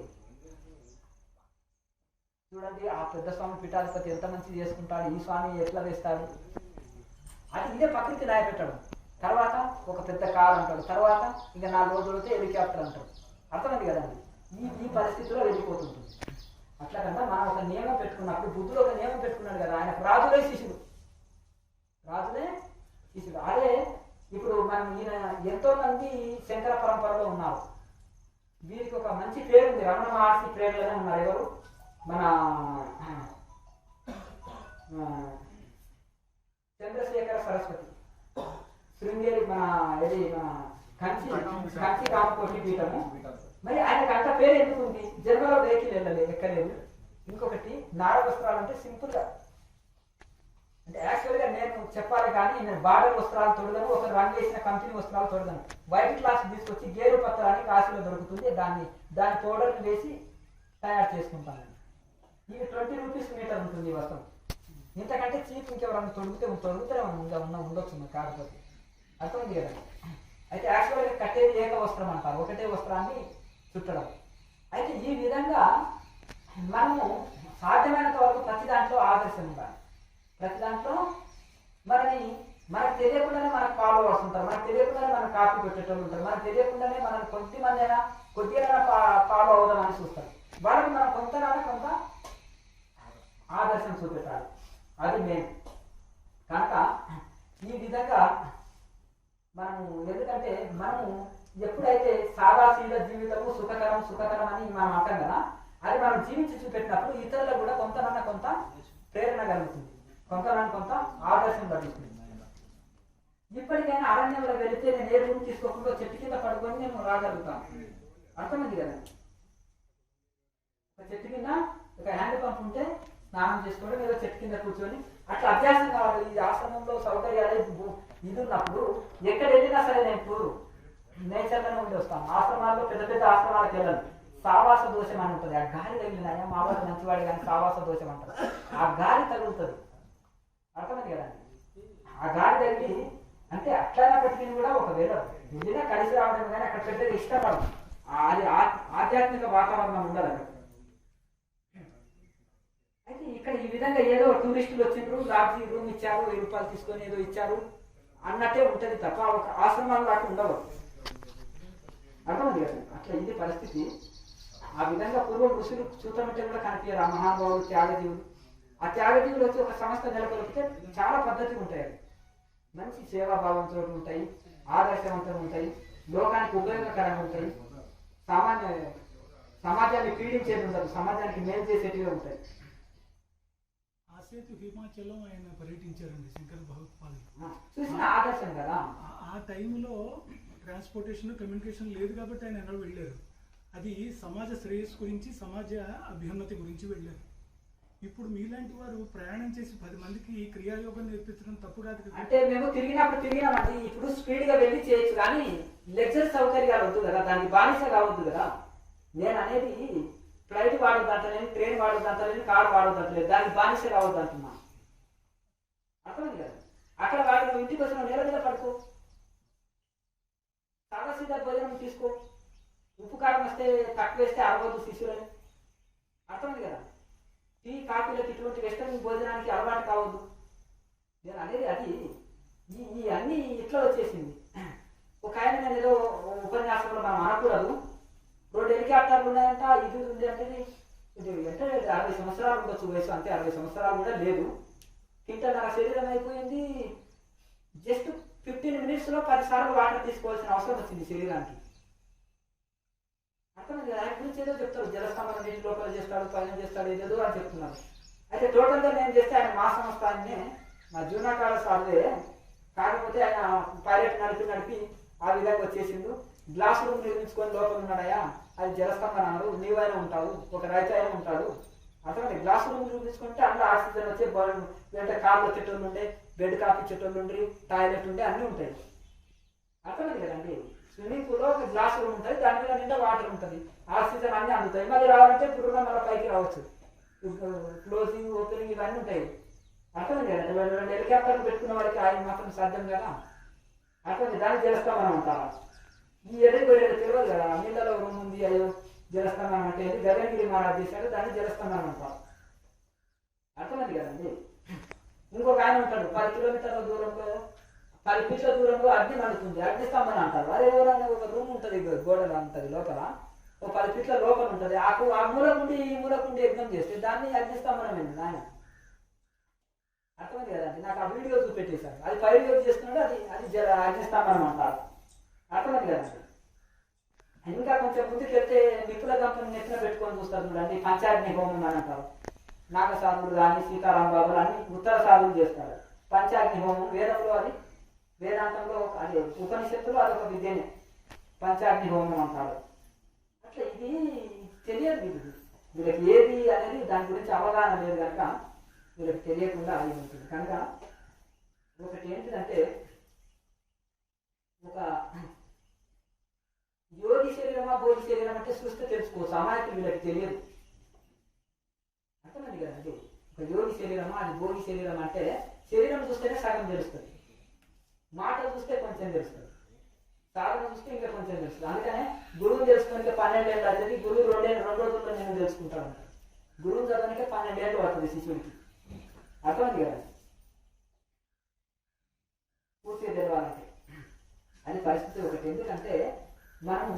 [SPEAKER 2] చూడండి ఆ పెద్ద స్వామి పీఠాధిపతి ఎంత మంచి చేసుకుంటాడు, ఈ స్వామి ఎట్లా వేస్తాడు అది ఇదే ప్రకృతి న్యాయ పెట్టడం. తర్వాత ఒక పెద్ద కారు అంటాడు, తర్వాత ఇంకా 4 రోజులతో హెలికాప్టర్ అంటాడు. అర్థమైంది కదండి. ఈ పరిస్థితిలో వెళ్ళిపోతుంటుంది. అట్లా కన్నా మనం ఒక నియమం పెట్టుకున్నప్పుడు బుద్ధుడు ఒక నియమం పెట్టుకున్నాడు కదా, ఆయనకు రాజులే శిష్యుడు. అదే ఇప్పుడు మనం ఈయన ఎంతో మంది శంకర పరంపరలో ఉన్నారు. వీరికి ఒక మంచి పేరు ఉంది. రమణ మహర్షి ప్రేరణలోనే ఉన్నారు. ఎవరు మన చంద్రశేఖర సరస్వతి శృంగేరి మన కంచి కామకోటి పీఠము. మరి ఆయనకు అంత పేరు ఎందుకు ఉంది? జన్మలో వెహికల్ ఎక్కలేదు. ఇంకొకటి నార వస్త్రాలు అంటే సింపుల్గా అంటే యాక్చువల్గా నేను చెప్పాలి కానీ నేను బార్డర్ వస్త్రాలు తొడగను, ఒక రంగు వేసిన కంపెనీ వస్త్రాలు తొడగను. వైట్ క్లాస్ తీసుకొచ్చి గేరు పత్రాన్ని కాశీలో దొరుకుతుంది, దాని పౌడర్ని వేసి తయారు చేసుకుంటాను. ఇది 20 రూపీస్ మీటర్ ఉంటుంది ఈ వస్త్రం. ఇంతకంటే చీప్ ఇంకెవరన్నా తొడుగుతూనే ఉండొచ్చు కాకపోతే. అర్థమైంది కదా. అయితే యాక్చువల్గా కట్టేది ఏక వస్త్రం అంటారు, ఒకటే వస్త్రాన్ని చుట్టడం. అయితే ఈ విధంగా మనము సాధ్యమైనంత వరకు ప్రతి దాంట్లో ఆదర్శం ఉండాలి. ప్రతి దాంట్లో మనకు తెలియకుండానే మనకు ఫాలోవర్స్ ఉంటారు, మనకు తెలియకుండానే మనకు కాపీ పెట్టేటోళ్ళు ఉంటారు, మనకు తెలియకుండానే మనకు కొద్దిగా ఫాలో అవుదామని చూస్తారు. వాళ్ళకి మనం కొంత ఆదర్శం చూపెట్టాలి. అది మెయిన్. కనుక ఈ విధంగా మనము ఎందుకంటే మనము ఎప్పుడైతే సాదాశీల జీవితము సుఖకరం అని మనం అంటాం కదా, అది మనం జీవించి చూపెట్టినప్పుడు ఇతరులకు కూడా కొంత ప్రేరణ కలుగుతుంది, కొంత ఆదర్శం లభిస్తుంది. ఇప్పటికైనా అరణ్యంలో వెళితే నేను ఏ రూమ్ తీసుకోకుండా చెట్టు కింద పడుకొని నేను రాగలుగుతాను. అర్థమైంది కదా. ఒక చెట్టు కింద ఒక హ్యాండ్ పంప్ ఉంటే స్నానం చేసుకోవడం, ఏదో చెట్టు కింద కూర్చొని అట్లా అభ్యాసం కావాలి. ఈ ఆశ్రమంలో సౌకర్యాలు ఇది ఉన్నప్పుడు ఎక్కడ వెళ్ళినా సరే నేను టూరు నేచర్లోనే ఉండి వస్తాను. ఆశ్రమాల్లో పెద్ద ఆశ్రమాలకు వెళ్ళను. సావాస దోషం అని ఉంటుంది. ఆ గాలి తగిలినాయా మా వాళ్ళు మంచివాడు కానీ సావాస దోషం అంటారు. ఆ గాలి తగులుతుంది. అర్థమైంది కదండి. ఆ గాలి తగిలి అంటే అట్లైనప్పటికీ కూడా ఒకవేళ వెళ్ళినా కలిసి రావడం కానీ అక్కడ పెద్దగా ఇష్టపడదు. అది ఆధ్యాత్మిక వాతావరణం ఉండదు అక్కడ. అయితే ఇక్కడ ఈ విధంగా ఏదో టూరిస్టులు వచ్చిండ్రు, లాడ్జీ రూమ్ ఇచ్చారు, 1000 రూపాయలు తీసుకొని ఏదో ఇచ్చారు అన్నట్టే ఉంటుంది తప్ప ఒక ఆశ్రమాలు దాకా ఉండవు. అర్థమైంది కదా. అట్లా ఇది పరిస్థితి. ఆ విధంగా పూర్వం ఋషులు చూడమంటే కూడా కనిపించారు. ఆ మహానుభావులు త్యాగజీవులు. ఆ త్యాగజీవులు వచ్చి ఒక సంస్థ నెలకొల్పితే చాలా పద్ధతిగా ఉంటాయి. మంచి సేవాభావంతో ఉంటాయి, ఆదర్శవంతంగా ఉంటాయి, లోకానికి ఉపయోగకరంగా ఉంటాయి. సామాన్య సమాజాన్ని పీడించేది ఉండదు, సమాజానికి మేలు చేసేటివే ఉంటాయి.
[SPEAKER 1] ఆ సేతు హిమాచలం ఆయన పర్యటించారండి శంకర్ భగవత్పాల్.
[SPEAKER 2] చూసిన ఆదర్శం కదా.
[SPEAKER 1] ఆ టైంలో ట్రాన్స్పోర్టేషన్ కమ్యూనికేషన్ లేదు కాబట్టి ఆయన ఎన్నో వెళ్ళారు. అది సమాజ శ్రేయస్సు గురించి, సమాజ అభ్యున్నతి గురించి వెళ్ళారు. ఇప్పుడు మీలాంటి వారు ప్రయాణం చేసి 10 మందికి క్రియాయోగం నేర్పించడం తప్పు కాదు కదా.
[SPEAKER 2] అంటే మేము తిరిగినామండి. ఇప్పుడు స్పీడ్ గా వెళ్ళి చేయొచ్చు, కానీ లెక్చర్ సౌకర్యాలు వద్దు కదా, దానికి బానిస కావద్దు కదా. నేను అనేది ఫ్లైట్ వాడొద్దంటలేదు, ట్రైన్ వాడొద్దంటలేదు, కారు వాడొద్దంటలేదు, దానికి బానిస కావద్దు అంటున్నా. అర్థమైంది కదా. అక్కడ వాడి నువ్వు ఇంటికి వచ్చిన నేల మీద పడుకో, సాదాసీదా భోజనం తీసుకో, ఉప్పు కారం వస్తే తక్కువ వేస్తే అరవద్దు శిష్యులని. అర్థమైంది కదా. టీ కాఫీలకు ఇటువంటి వెస్టర్న్ భోజనానికి అలవాటు కావద్దు. నేను అనేది అది ఈ అన్ని ఇట్లా వచ్చేసింది. ఒక ఆయన నేను ఏదో ఉపన్యాసంలో మనం అనకూడదు, 2 హెలికాప్టర్లు ఉన్నాయంట, ఇది ఉంది అంటే ఇది అంటే 60 సంవత్సరాలు ఉండొచ్చు వయసు, అంతే 60 సంవత్సరాలు కూడా లేదు. కింటన్నర శరీరం అయిపోయింది. జస్ట్ 15 మినిట్స్లో 10 సార్లు వాటర్ తీసుకోవాల్సిన అవసరం వచ్చింది శరీరానికి. అర్థమైంది కదా. ఆయన గురించి ఏదో చెప్తారు, జలస్తంభం నీటి లోపల చేస్తాడు, పైన చేస్తాడు, ఏదేదో అని చెప్తున్నారు. అయితే టోటల్గా నేను చేస్తే ఆయన మా సంస్థ ఆయన్నే, మా జూనాకాల సార్లే, కాకపోతే ఆయన పైలట్ నడిపి ఆ విధంగా వచ్చేసిండు. గ్లాస్ రూమ్ నిర్మించుకొని లోపల ఉన్నాడయా, అది జలస్తంభం అన్నారు, నీవైనా ఉంటావు, ఒక రైతు అయినా ఉంటాడు. అర్థమైంది. గ్లాస్ రూమ్ నిర్మించుకుంటే అందులో ఆక్సిజన్ వచ్చే వెంట కార్ల చెట్టులు ఉండే, బెడ్ కాఫీ చెట్టులు ఉండి, టాయిలెట్ ఉండే, అన్నీ ఉంటాయి. అర్థమైంది కదండి. స్విమ్మింగ్ పూల్లో ఒక గ్లాస్ రూమ్ ఉంటుంది, దాని మీద నిండా వాటర్ ఉంటుంది, ఆక్సిజన్ అన్నీ అందుతాయి. మళ్ళీ రావాలంటే పురుగున మళ్ళీ పైకి రావచ్చు, క్లోజింగ్ ఓపెనింగ్ ఇవన్నీ ఉంటాయి. అర్థమైంది కదా. 2 హెలికాప్టర్లు పెట్టుకున్న వాడికి ఆయన మాత్రం సాధ్యం కదా. అర్థమైంది. దాన్ని జలస్తంభం అంటారా. ఈ ఎదురు తెలియదు కదా, నీళ్ళలో రూమ్ ఉంది, అయ్యో జలస్తంభం అంటే గగనగిరి మహారాజ్ చేశాడు, దాన్ని జలస్తంభం అంటారు. అర్థమైంది కదండి. ఇంకొక ఆయన ఉంటాడు 10 కిలోమీటర్ల దూరంలో, 10 ఫీట్ల దూరంలో అగ్ని మండుతుంది, అగ్ని స్తంభం అంటారు. అదే ఎవరైనా ఒక రూమ్ ఉంటుంది, గోడలు ఉంటుంది లోపల, ఒక 10 ఫీట్ల లోపల ఉంటుంది, ఆ మూలకుండి ఈ మూలకుండి యజ్ఞం చేస్తే దాన్ని అగ్ని స్తంభనం అయింది ఆయన. అర్థమైంది కదండి. నాకు ఆ వీడియో చూపెట్టేశారు, అది ఫైర్ యూజ్ చేస్తున్నాడు, అది అగ్ని స్తంభనం అంటారు. అర్థమైంది కదండి. ఇంకా కొంచెం ముందుకు వెళ్తే నిప్పుల గంపను నెత్తిన పెట్టుకొని చూస్తారు చూడండి, పంచాగ్ని హోమం అని అంటారు. నాగసాధువులు కానీ సీతారాం బాబులు అన్ని ఉత్తర సాధువులు చేస్తారు పంచాగ్ని హోమం. వేదంలో అది, వేదాంతంలో అది, ఉపనిషత్తులో అదొక విద్యనే, పంచాగ్ని హోమం అంటారు. అట్లా ఇది తెలియదు వీళ్ళకి ఏది అనేది, దాని గురించి అవగాహన లేదు కనుక వీళ్ళకి తెలియకుండా అయి ఉంటుంది. కనుక ఒకటి ఏంటిదంటే, ఒక యోగి శరీరమా భోగి శరీరం అంటే సృష్టి తెలుసుకోవచ్చు, అమాయకులు వీళ్ళకి తెలియదు. అర్థమైంది కదండి. ఒక యోగి శరీరమా అది భోగి శరీరం అంటే శరీరం చూస్తేనే సగం తెలుస్తుంది, మాటలు చూస్తే కొంచెం తెలుస్తుంది, సాధన చూస్తే ఇంకా కొంచెం తెలుస్తుంది. అందుకనే గురువుని తెలుసుకుంటే 12 ఏళ్ళు అవుతుంది, గురువు 2 రోజుల్లో నేను తెలుసుకుంటాను. గురువుని చదవడానికి 12 ఏళ్ళు పడుతుంది శిష్యుడికి. అర్థమైంది కదా. పూర్తిగా తెలవాలంటే అది పరిస్థితి ఒకటి. ఎందుకంటే మనం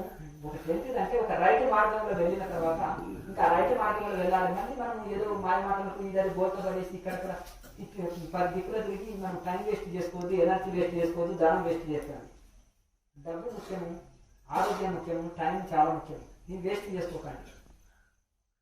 [SPEAKER 2] ఒకటి ఏంటిదంటే, ఒక రైతు మార్గంలో వెళ్ళిన తర్వాత ఇంకా రైతు మార్గంలో వెళ్ళాలి. మళ్ళీ మనం ఏదో మాయ మాటలకు ఇద్దరు గోత పడేసి ఇక్కడ 10 దిక్కులు తిరిగి మనం టైం వేస్ట్ చేసుకోవద్దు, ఎనర్జీ వేస్ట్ చేసుకోవద్దు, ధనం వేస్ట్ చేస్తాం. డబ్బు ముఖ్యము, ఆరోగ్యం ముఖ్యము, టైం చాలా ముఖ్యం. దీన్ని వేస్ట్ చేసుకోకండి.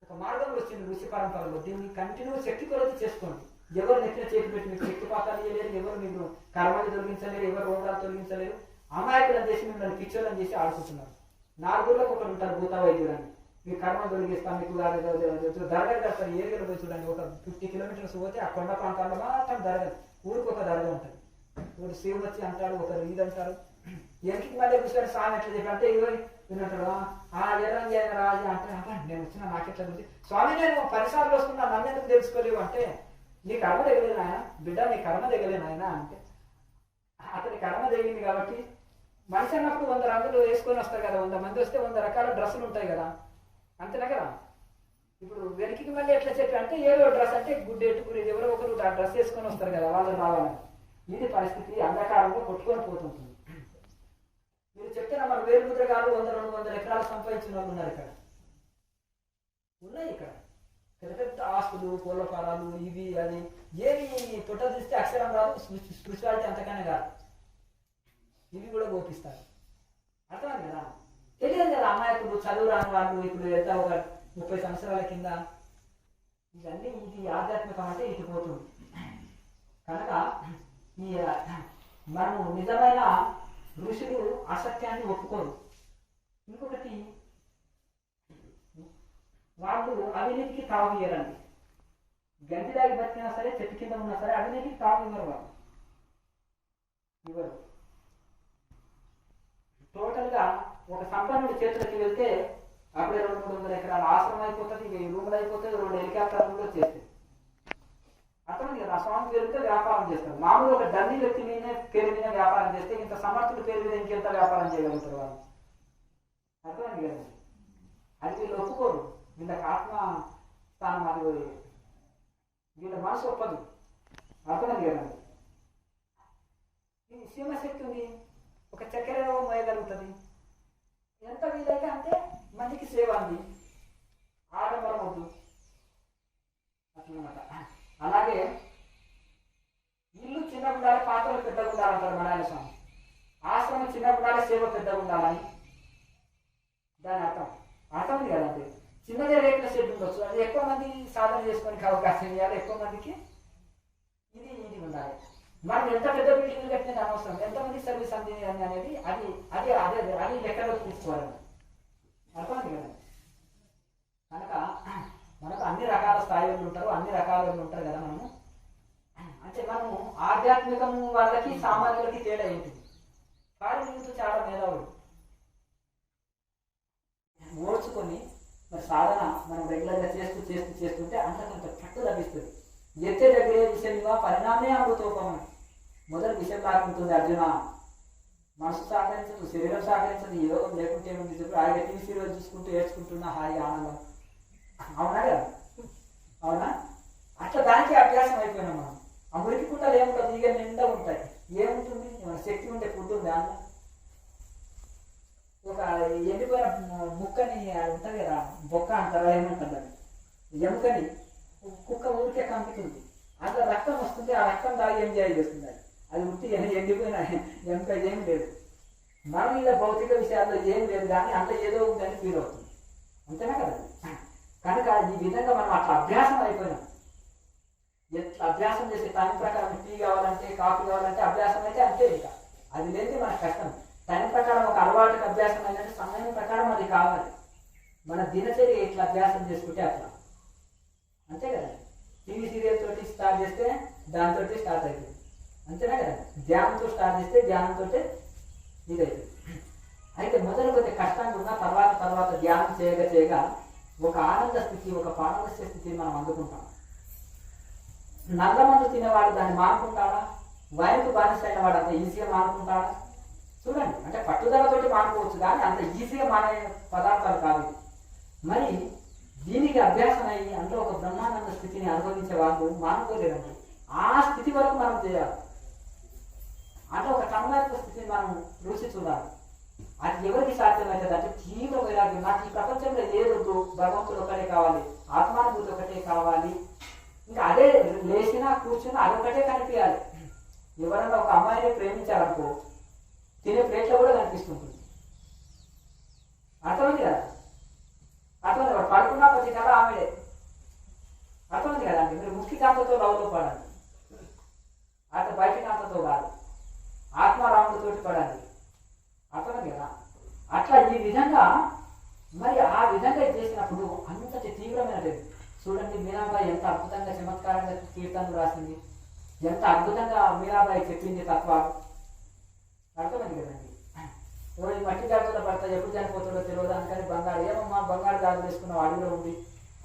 [SPEAKER 2] ఒక మార్గంలో వచ్చింది ఋషి పరంపరలో, దీన్ని కంటిన్యూ శక్తి కొలది చేసుకోండి. ఎవరు నెత్తిన చేతి పెట్టి మీకు శక్తిపాతాలు ఇవ్వలేరు, ఎవరు మీకు కర్మలు తొలగించలేరు, ఎవరు రోగాలు తొలగించలేరు. అమాయకులను చేసి మిమ్మల్ని పిచ్చోళ్ళని చేసి ఆడుకుంటున్నారు. 4 ఊళ్ళకి ఒకరు ఉంటారు భూత వైద్యుడు అని, మీ కర్మలు తొలగిస్తాం, మీకు దర్గా కడతారు. ఏరియాలో పోయి చూడండి, ఒక 50 కిలోమీటర్స్ పోతే ఆ కొండ ప్రాంతాల్లో మాత్రం దర్గా, ఊరికి ఒక దర్గా ఉంటుంది. ఒకరు శివుడు వచ్చి అంటారు, ఒకరు ఇది అంటారు. ఎంకి మళ్ళీ కూర్చొని స్వామి ఎట్లా చెప్పంటే ఇవో విన్నట్టు ఎర్రంగి అయిన రాజు అంటే, నేను వచ్చిన నాకెట్లా ఉంది స్వామి, నేను 10 సార్లు వస్తున్నా, నన్ను ఎందుకు తెలుసుకోలేవు అంటే, నీ కర్మ తెగలేను ఆయన బిడ్డ, నీ కర్మ తెగలేను ఆయన అంటే, అతని కర్మ తెగింది కాబట్టి. మనిషి అన్నప్పుడు 100 రంగులు వేసుకొని వస్తారు కదా, 100 మంది వస్తే 100 రకాల డ్రెస్సులు ఉంటాయి కదా, అంతేనా కదా. ఇప్పుడు వెనక్కి మళ్ళీ ఎట్లా చెప్పి అంటే, ఏదో డ్రెస్ అంటే గుడ్ ఎట్టుకుని ఎవరో ఒకరు ఆ డ్రెస్ వేసుకొని వస్తారు కదా, వాళ్ళు రావాలని. ఇది పరిస్థితి అంధకారంలో కొట్టుకొని పోతుంటుంది. మీరు చెప్తే మన వేరుముద్రగాలు 100-200 ఎకరాలు సంపాదించిన వాళ్ళు ఉన్నారు ఇక్కడ, ఉన్నాయి ఇక్కడ పెద్ద పెద్ద ఆస్తులు, కోళ్ళ ఫలాలు, ఇవి అది ఏమి పొట్ట తీస్తే అక్షరం రాదు, స్పిరిచువాలిటీ అంతకనే కాదు, ఇవి కూడా గోపిస్తారు. అర్థమైంది కదా. తెలియదు కదా అమాయకులు చదువు రాని వాళ్ళు ఇప్పుడు ఎంత ఒక 30 సంవత్సరాల కింద ఇవన్నీ ఇది ఆధ్యాత్మికం అంటే ఇటు పోతుంది కనుక ఈ మనము నిజమైన ఋషులు అసత్యాన్ని ఒప్పుకోరు. ఇంకొకటి వాళ్ళు అవినీతికి తావు ఇయ్యరండి. గంటి దాగి బతికినా సరే చెట్టు కింద ఉన్నా సరే అవినీతికి తావు ఇవ్వరు వాళ్ళు ఇవ్వరు. టోటల్గా ఒక సంపన్నుడి చేతులకి వెళ్తే అప్పుడే 200-300 ఎకరాల ఆశ్రమం అయిపోతుంది, 1000 రూములు అయిపోతుంది, 2 హెలికాప్టర్ రూమ్లు వచ్చేస్తాయి. అర్థమైంది కదా. ఆ స్వామి పేరుతో వ్యాపారం చేస్తారు. మామూలు ఒక డల్లి వ్యక్తి మీద పేరు మీద వ్యాపారం చేస్తే ఇంత సమర్థుల పేరు మీద ఇంకెంత వ్యాపారం చేయగలుగుతారు వాళ్ళు. అర్థమైంది కదండి. అది వీళ్ళు ఒప్పుకోరు. వీళ్ళకి ఆత్మ స్థానం అది వీళ్ళ మనసు ఒప్పదు. అర్థమైంది కదండి. ఈ సీమశక్తి ఉంది, ఒక చక్కెర మోయగలుగుతుంది. ఎంత వీలైతే అంతే మందికి సేవ అంది, ఆడంబరం వద్దు అట్లనమాట. అలాగే ఇల్లు చిన్నగా ఉండాలి, పాత్రలు పెద్దగా ఉండాలంటారు మన ఆయన స్వామి. ఆశ్రమం చిన్నగా ఉండాలి, సేవ పెద్దగా ఉండాలని దాని అర్థం. అర్థం కదండి. చిన్నదే రేట్ల షెడ్ ఉండొచ్చు, అది ఎక్కువ మంది సాధన చేసుకోవడానికి అవకాశం ఇవ్వాలి, ఎక్కువ మందికి ఇది ఇది ఉండాలి. మనం ఎంత పెద్ద బిల్డింగ్లు కట్టినది అనవసరం, ఎంతమంది సర్వీస్ అందింది అనేది అది అది అదే అది లెక్కలో తీసుకోవాలి. అర్థమైంది కదా. కనుక మనకు అన్ని రకాల స్థాయిలు ఉంటారు, అన్ని రకాలు ఉంటారు కదా. మనము అంటే మనము ఆధ్యాత్మికము వాళ్ళకి సామాన్యులకి తేడా ఏంటిది. కానీ చాలా మేధావులు ఓర్చుకొని మరి సాధన మనం రెగ్యులర్గా చేస్తుంటే అంతకంత పట్టు లభిస్తుంది. ఎత్తే దగ్గరే విషయంగా పరిణామే అమృతోపమని. మొదలు విషయం లాక్కుంటుంది అర్జున. మనసు సహకరించదు, శరీరం సహకరించదు, యోగం లేకుంటే ఏముంది చెప్పి ఆయన టీవీ సీరియల్ చూసుకుంటూ ఏడ్చుకుంటున్న హాయి ఆనందం. అవునా కదా. అవునా. అట్లా దానికి అభ్యాసం అయిపోయినాం మనం. ఆ మురికి పుట్టలు ఏముంటుంది, ఇక నిండా ఉంటాయి. ఏముంటుంది, మన శక్తి ఉంటే ఫుడ్ ఉంది. అందులో ఒక ఎండిపోయిన ముక్కని ఉంటుంది కదా, బొక్క అంటారా ఏమంటారు అది, ఎముకని కుక్క ఊరికే కంపుతుంది. అందులో రక్తం వస్తుంది, ఆ రక్తం దాగి ఎంజాయ్ చేస్తుంది. అది ఉట్టి ఎండిపోయిన ఎముక ఏం లేదు. మనం ఇలా భౌతిక విషయాల్లో ఏం లేదు, కానీ అంత ఏదో ఉందని ఫీల్ అవుతుంది. అంతేనా కదా. కనుక ఈ విధంగా మనం అట్లా అభ్యాసం అయిపోయినాం. ఎట్లా అభ్యాసం చేసే టైం ప్రకారం టీ కావాలంటే కాఫీ కావాలంటే అభ్యాసం అయితే అంతే. ఇంకా అది లేదు మనకు కష్టం. టైం ప్రకారం ఒక అలవాటుకి అభ్యాసం అయినట్టు సమయం ప్రకారం అది కావాలి. మన దినచర్య ఇట్లా అభ్యాసం చేసుకుంటే అట్లా అంతే కదా. టీవీ సీరియల్ తోటి స్టార్ట్ చేస్తే దాంతో స్టార్ట్ అవుతుంది. అంతేనా కదా. ధ్యానంతో స్టార్ట్ చేస్తే ధ్యానంతో ఇదవుతుంది. అయితే మొదలు కొద్దిగా కష్టంగా ఉన్న తర్వాత ధ్యానం చేయగా ఒక ఆనంద స్థితి, ఒక పారదర్శక స్థితిని మనం అందుకుంటాం. నల్ల మందు తినేవాడు దాన్ని మానుకుంటాడా? వైన్కు బానిస అయిన వాడు అంత ఈజీగా మానుకుంటాడా? చూడండి, అంటే పట్టుదలతోటి మానుకోవచ్చు, కానీ అంత ఈజీగా మానే పదార్థాలు కాదు. మరి దీనికి అభ్యాసం అయ్యి అందులో ఒక బ్రహ్మానంద స్థితిని అనుభవించే వాళ్ళు మానుకోలేదండి. ఆ స్థితి వరకు మనం చేయాలి. అంటే ఒక తన్మయత్వ స్థితిని మనం రుచి చూడాలి. అది ఎవరికి సాధ్యమవుతుంది అంటే తీవ్ర వైరాగ్యం. నాకు ఈ ప్రపంచంలో ఏదొద్దు, భగవంతుడు ఒకటే కావాలి, ఆత్మానుభూతి ఒకటే కావాలి. ఇంకా అదే లేచినా కూర్చున్నా అదొకటే కనిపించాలి. ఎవరైనా ఒక అమ్మాయిని ప్రేమించాలనుకో తినే ప్లేట్లో కూడా కనిపిస్తుంటుంది. అర్థమైంది కదా. అర్థమైంది కదా. పడుకున్నా ప్రతి కళ ఆమెడే. అర్థమైంది కదా అండి. మీరు ముఖ్య కాంతతో లవ్లో పడండి, అటు బయట కాంతతో కాదు, ఆత్మారాముడితోటి పడండి. అర్థమైంది కదా. అట్లా ఈ విధంగా మరి ఆ విధంగా చేసినప్పుడు అంతటి తీవ్రమైనది. చూడండి, మీరాబాయి ఎంత అద్భుతంగా చమత్కారంగా కీర్తనలు రాసింది, ఎంత అద్భుతంగా మీరాబాయి చెప్పింది తత్వాలు. అర్థమైంది కదండి. ఈ మట్టి గాజుల భర్త ఎప్పుడు చనిపోతాడో తెలియదు అనుకని బంగారు, ఏమమ్మా బంగారు గాజులు వేసుకున్న అడవిలో ఉంది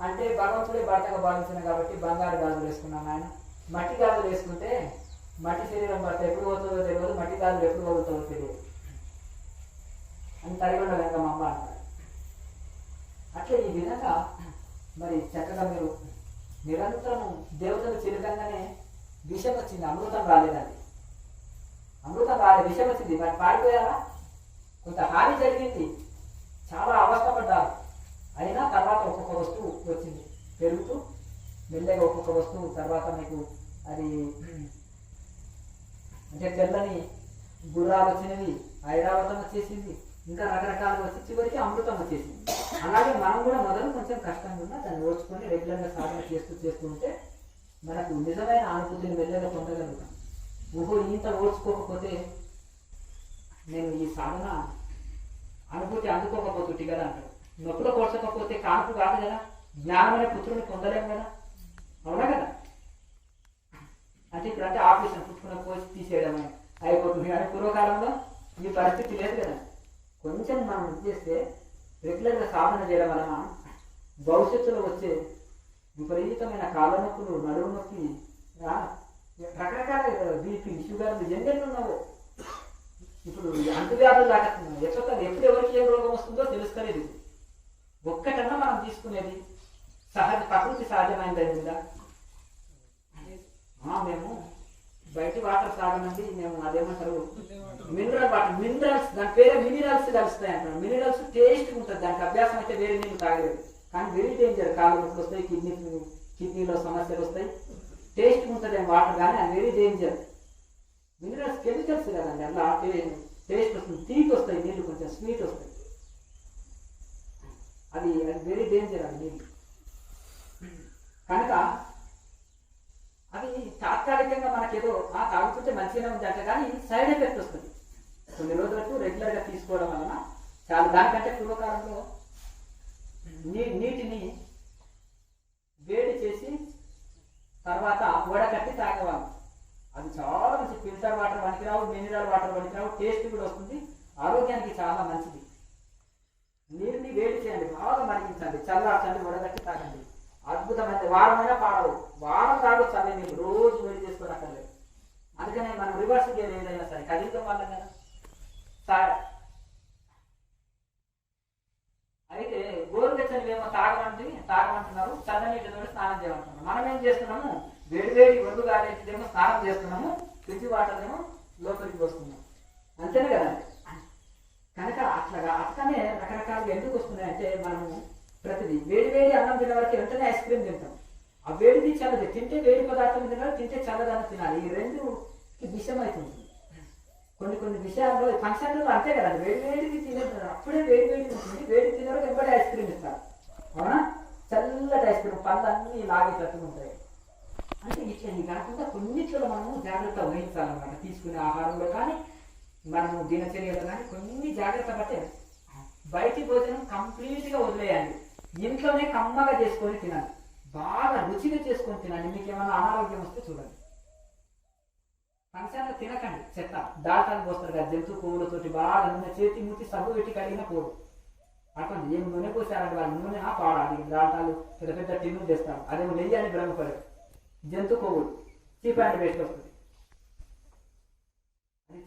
[SPEAKER 2] అంటే భగవంతుడే భర్తగా భావించిన కాబట్టి బంగారు గాజులు వేసుకున్నాను. ఆయన మట్టి గాజులు వేసుకుంటే మట్టి శరీరం భర్త ఎప్పుడు పోతుందో తెలియదు, మట్టి గాజులు ఎప్పుడు పోతుందో తెలియదు అని తడిగొండ వెంకమ్మ అంటారు. అట్లా ఈ విధంగా మరి చక్కగా మీరు నిరంతరం దేవతలు చిరకంగానే విషం వచ్చింది, అమృతం రాలేదండి. అమృతం రాలేదు, విషం వచ్చింది. మరి పారిపోయారా? కొంత హాని జరిగింది, చాలా అవస్థపడ్డారు. అయినా తర్వాత ఒక్కొక్క వస్తువు వచ్చింది పెరుగుతూ మెల్లగా. ఒక్కొక్క వస్తువు తర్వాత మీకు అది అంటే తెల్లని గుర్రాలు వచ్చినవి, ఐరావతం వచ్చేసింది, ఇంకా రకరకాలుగా వచ్చి చివరికి అమృతం వచ్చేసింది. అలాగే మనం కూడా మొదలు కొంచెం కష్టంగా ఉన్నా దాన్ని ఓర్చుకొని రెగ్యులర్గా సాధన చేస్తూ ఉంటే మనకు నిజమైన అనుభూతిని వెళ్ళేలా పొందగలుగుతాం. ఓహో ఇంత ఓర్చుకోకపోతే నేను ఈ సాధన అనుభూతి అందుకోకపోతుంటి కదా అంటారు. నొప్పులు కోర్చకపోతే కానుపు కాదు కదా, జ్ఞానమైన పుత్రుని పొందలేము కదా, అవునా కదా. అంటే ఇప్పుడు అంటే ఆపరేషన్ పుట్టుకున్న కోసి తీసేయడమే అయిపోతుంది, కానీ పూర్వకాలంలో ఈ పరిస్థితి లేదు కదా. కొంచెం మనం ఇది చేస్తే రెగ్యులర్గా సాధన చేయడం వలన భవిష్యత్తులో వచ్చే విపరీతమైన కాళ్ళ నొప్పులు, నడుము నొప్పి, రకరకాల బీపీ, షుగర్లు ఎన్నెన్ని ఉన్నావో ఇప్పుడు అంటువ్యాధులు దాటుతున్నాయి. ఎప్పుడు ఎవరికి ఏ రోగం వస్తుందో తెలుస్తలేదు. ఒక్కటన్నా మనం తీసుకునేది ప్రకృతి సహజమైనది కదా. మేము బయట వాటర్ తాగమండి, మేము అదేమంటారు మినరల్స్ దాని పేరే మినరల్స్ కలుస్తాయి అంటారు. మినరల్స్ టేస్ట్ ఉంటుంది, దానికి అభ్యాసం అయితే వేరే నీళ్ళు తాగలేదు. కానీ వెరీ డేంజర్, కాళ్ళు నొప్పులు వస్తాయి, కిడ్నీలో సమస్యలు వస్తాయి. టేస్ట్ ఉంటుంది వాటర్, కానీ అది వెరీ డేంజర్. మినరల్స్ కెమికల్స్ కదండి, అలా టేస్ట్ వస్తుంది, తీపి వస్తాయి నీళ్ళు, కొంచెం స్వీట్ వస్తాయి. అది వెరీ డేంజర్ అది నీళ్ళు. కనుక అది తాత్కాలికంగా మనకేదో తాగుతుంటే మంచిగానే ఉంది అంటే, కానీ సైడ్ ఎఫెక్ట్ వస్తుంది. కొన్ని రోజులకు రెగ్యులర్గా తీసుకోవడం వలన చాలా. దానికంటే పూర్వకాలంలో నీటిని వేడి చేసి తర్వాత వడకట్టి తాగేవాళ్ళు. అది చాలా మంచి. ఫిల్టర్ వాటర్ పనికిరావు, మినరల్ వాటర్ పనికిరావు, టేస్ట్ కూడా వస్తుంది, ఆరోగ్యానికి చాలా మంచిది. నీటిని వేడి చేయండి, బాగా మరిగించండి, చల్లార్చండి, వడగట్టి తాగండి. అద్భుతమైన వారమైనా పాడవు, వారం తాగొచ్చు అదే నీళ్ళు, రోజు వేడి చేసుకొని అక్కర్లేదు. అందుకనే మనం రివర్స్ గేర్ ఏదైనా సరే కదిలితం వల్ల కదా. అయితే గోరువెచ్చని ఏమో తాగమంటున్నారు, చల్లనీటితో స్నానం చేయమంటున్నారు. మనం ఏం చేస్తున్నాము, వేడి ఒడ్డు గాలేమో స్నానం చేస్తున్నాము, ఫ్రిడ్జ్ వాటర్ ఏమో లోపలికి వస్తున్నాం, అంతేనే కదా. కనుక అట్లనే రకరకాలుగా ఎందుకు వస్తున్నాయంటే, మనము ప్రతిదీ వేడి అన్నం తినే వరకు వెంటనే ఐస్ క్రీమ్ తింటాం. ఆ వేడిది చల్లది, తింటే వేడి పదార్థం తినాలి, తింటే చల్లదనం తినాలి. ఈ రెండు విషయం అవుతుంది. కొన్ని విషయాల్లో ఫంక్షన్లో అంతే కదండి, వేడిది తినేది అప్పుడే వేడి ఉంటుంది, వేడి తినే వరకు వెంబడి ఐస్ క్రీమ్ ఇస్తారు, అవునా. చల్లటి ఐస్ క్రీమ్, పళ్ళన్నీ లాగేటట్టు ఉంటాయి. అంటే ఇట్లా కాకుండా కొన్నిట్లో మనము జాగ్రత్త వహించాలన్నమాట. తీసుకునే ఆహారంలో కానీ, మనము దినచర్యలో కానీ కొన్ని జాగ్రత్త పట్టే. బయటి భోజనం కంప్లీట్గా వదిలేయండి, ఇంట్లోనే కమ్మగా చేసుకొని తినండి, బాగా రుచిగా చేసుకొని తినండి. మీకు ఏమైనా అనారోగ్యం వస్తే చూడండి. ఫంక్షన్లో తినకండి చెత్త, దాల్టాలు పోస్తారు కదా జంతు పువ్వులతోటి, బాగా నూనె చేతి మూతి సబ్బు పెట్టి కడిగిన పోడు. అటువంటి ఏం నూనె పోసారంటే వాళ్ళు నూనె పాడాలి. దాల్టాలు పెద్ద టిన్ను తెస్తారు, అదేమో నెయ్యి అని భ్రమపడదు. జంతు కొవ్వులు చీప్ అండ్ వేస్ట్ వస్తుంది, అది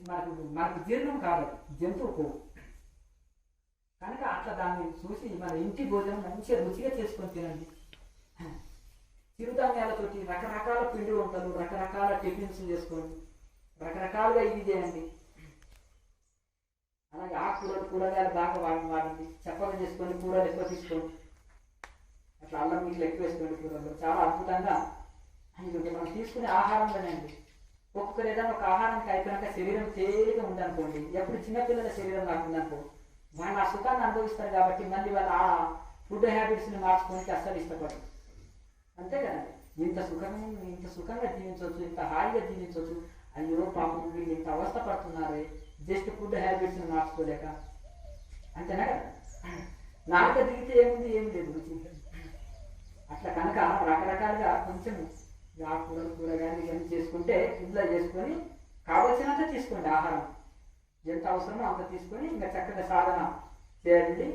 [SPEAKER 2] మనకు జీర్ణం కాదు, జంతువు కొవ్వు. కనుక అట్లా దాన్ని చూసి మన ఇంటి భోజనం మంచిగా రుచిగా చేసుకొని తినండి. చిరుధాన్యాలతోటి రకరకాల పిండి వంటలు, రకరకాల టిఫిన్స్ చేసుకోండి, రకరకాలుగా ఇది చేయండి. అలాగే కూరగాయలు బాగా వాడండి, చప్పగా చేసుకొని కూరలు ఎక్కువ తీసుకోండి. అట్లా అల్లం ఇట్లా ఎక్కువ వేసుకోండి కూరల్లో, చాలా అద్భుతంగా. ఎందుకంటే మనం తీసుకునే ఆహారంలోనే అండి. ఒక్కొక్కరు ఏదైనా ఒక ఆహారానికి అయిపోయినాక శరీరం తేలిగా ఉందనుకోండి, ఎప్పుడు చిన్నపిల్లల శరీరం కాకుందనుకో, వాళ్ళు ఆ సుఖాన్ని అనుభవిస్తారు. కాబట్టి మళ్ళీ వాళ్ళు ఆ ఫుడ్ హ్యాబిట్స్ని మార్చుకోనికి అస్సలు ఇష్టపడరు, అంతే కదండి. ఇంత సుఖంగా జీవించవచ్చు, ఇంత హాయిగా జీవించవచ్చు. అయ్యో పాపం వీళ్ళు ఇంత అవస్థ పడుతున్నారే జస్ట్ ఫుడ్ హ్యాబిట్స్ని మార్చుకోలేక, అంతేనా కదా. నాలుక దిగితే ఏముంది, ఏం లేదు రుచి. అట్లా కనుక రకరకాలుగా కొంచెం కూరగాయలు ఇవన్నీ చేసుకుంటే ఇంట్లో చేసుకొని కావలసినంత తీసుకోండి ఆహారం, ఎంత అవసరమో అంత తీసుకొని ఇంకా చక్కగా సాధన చేయండి.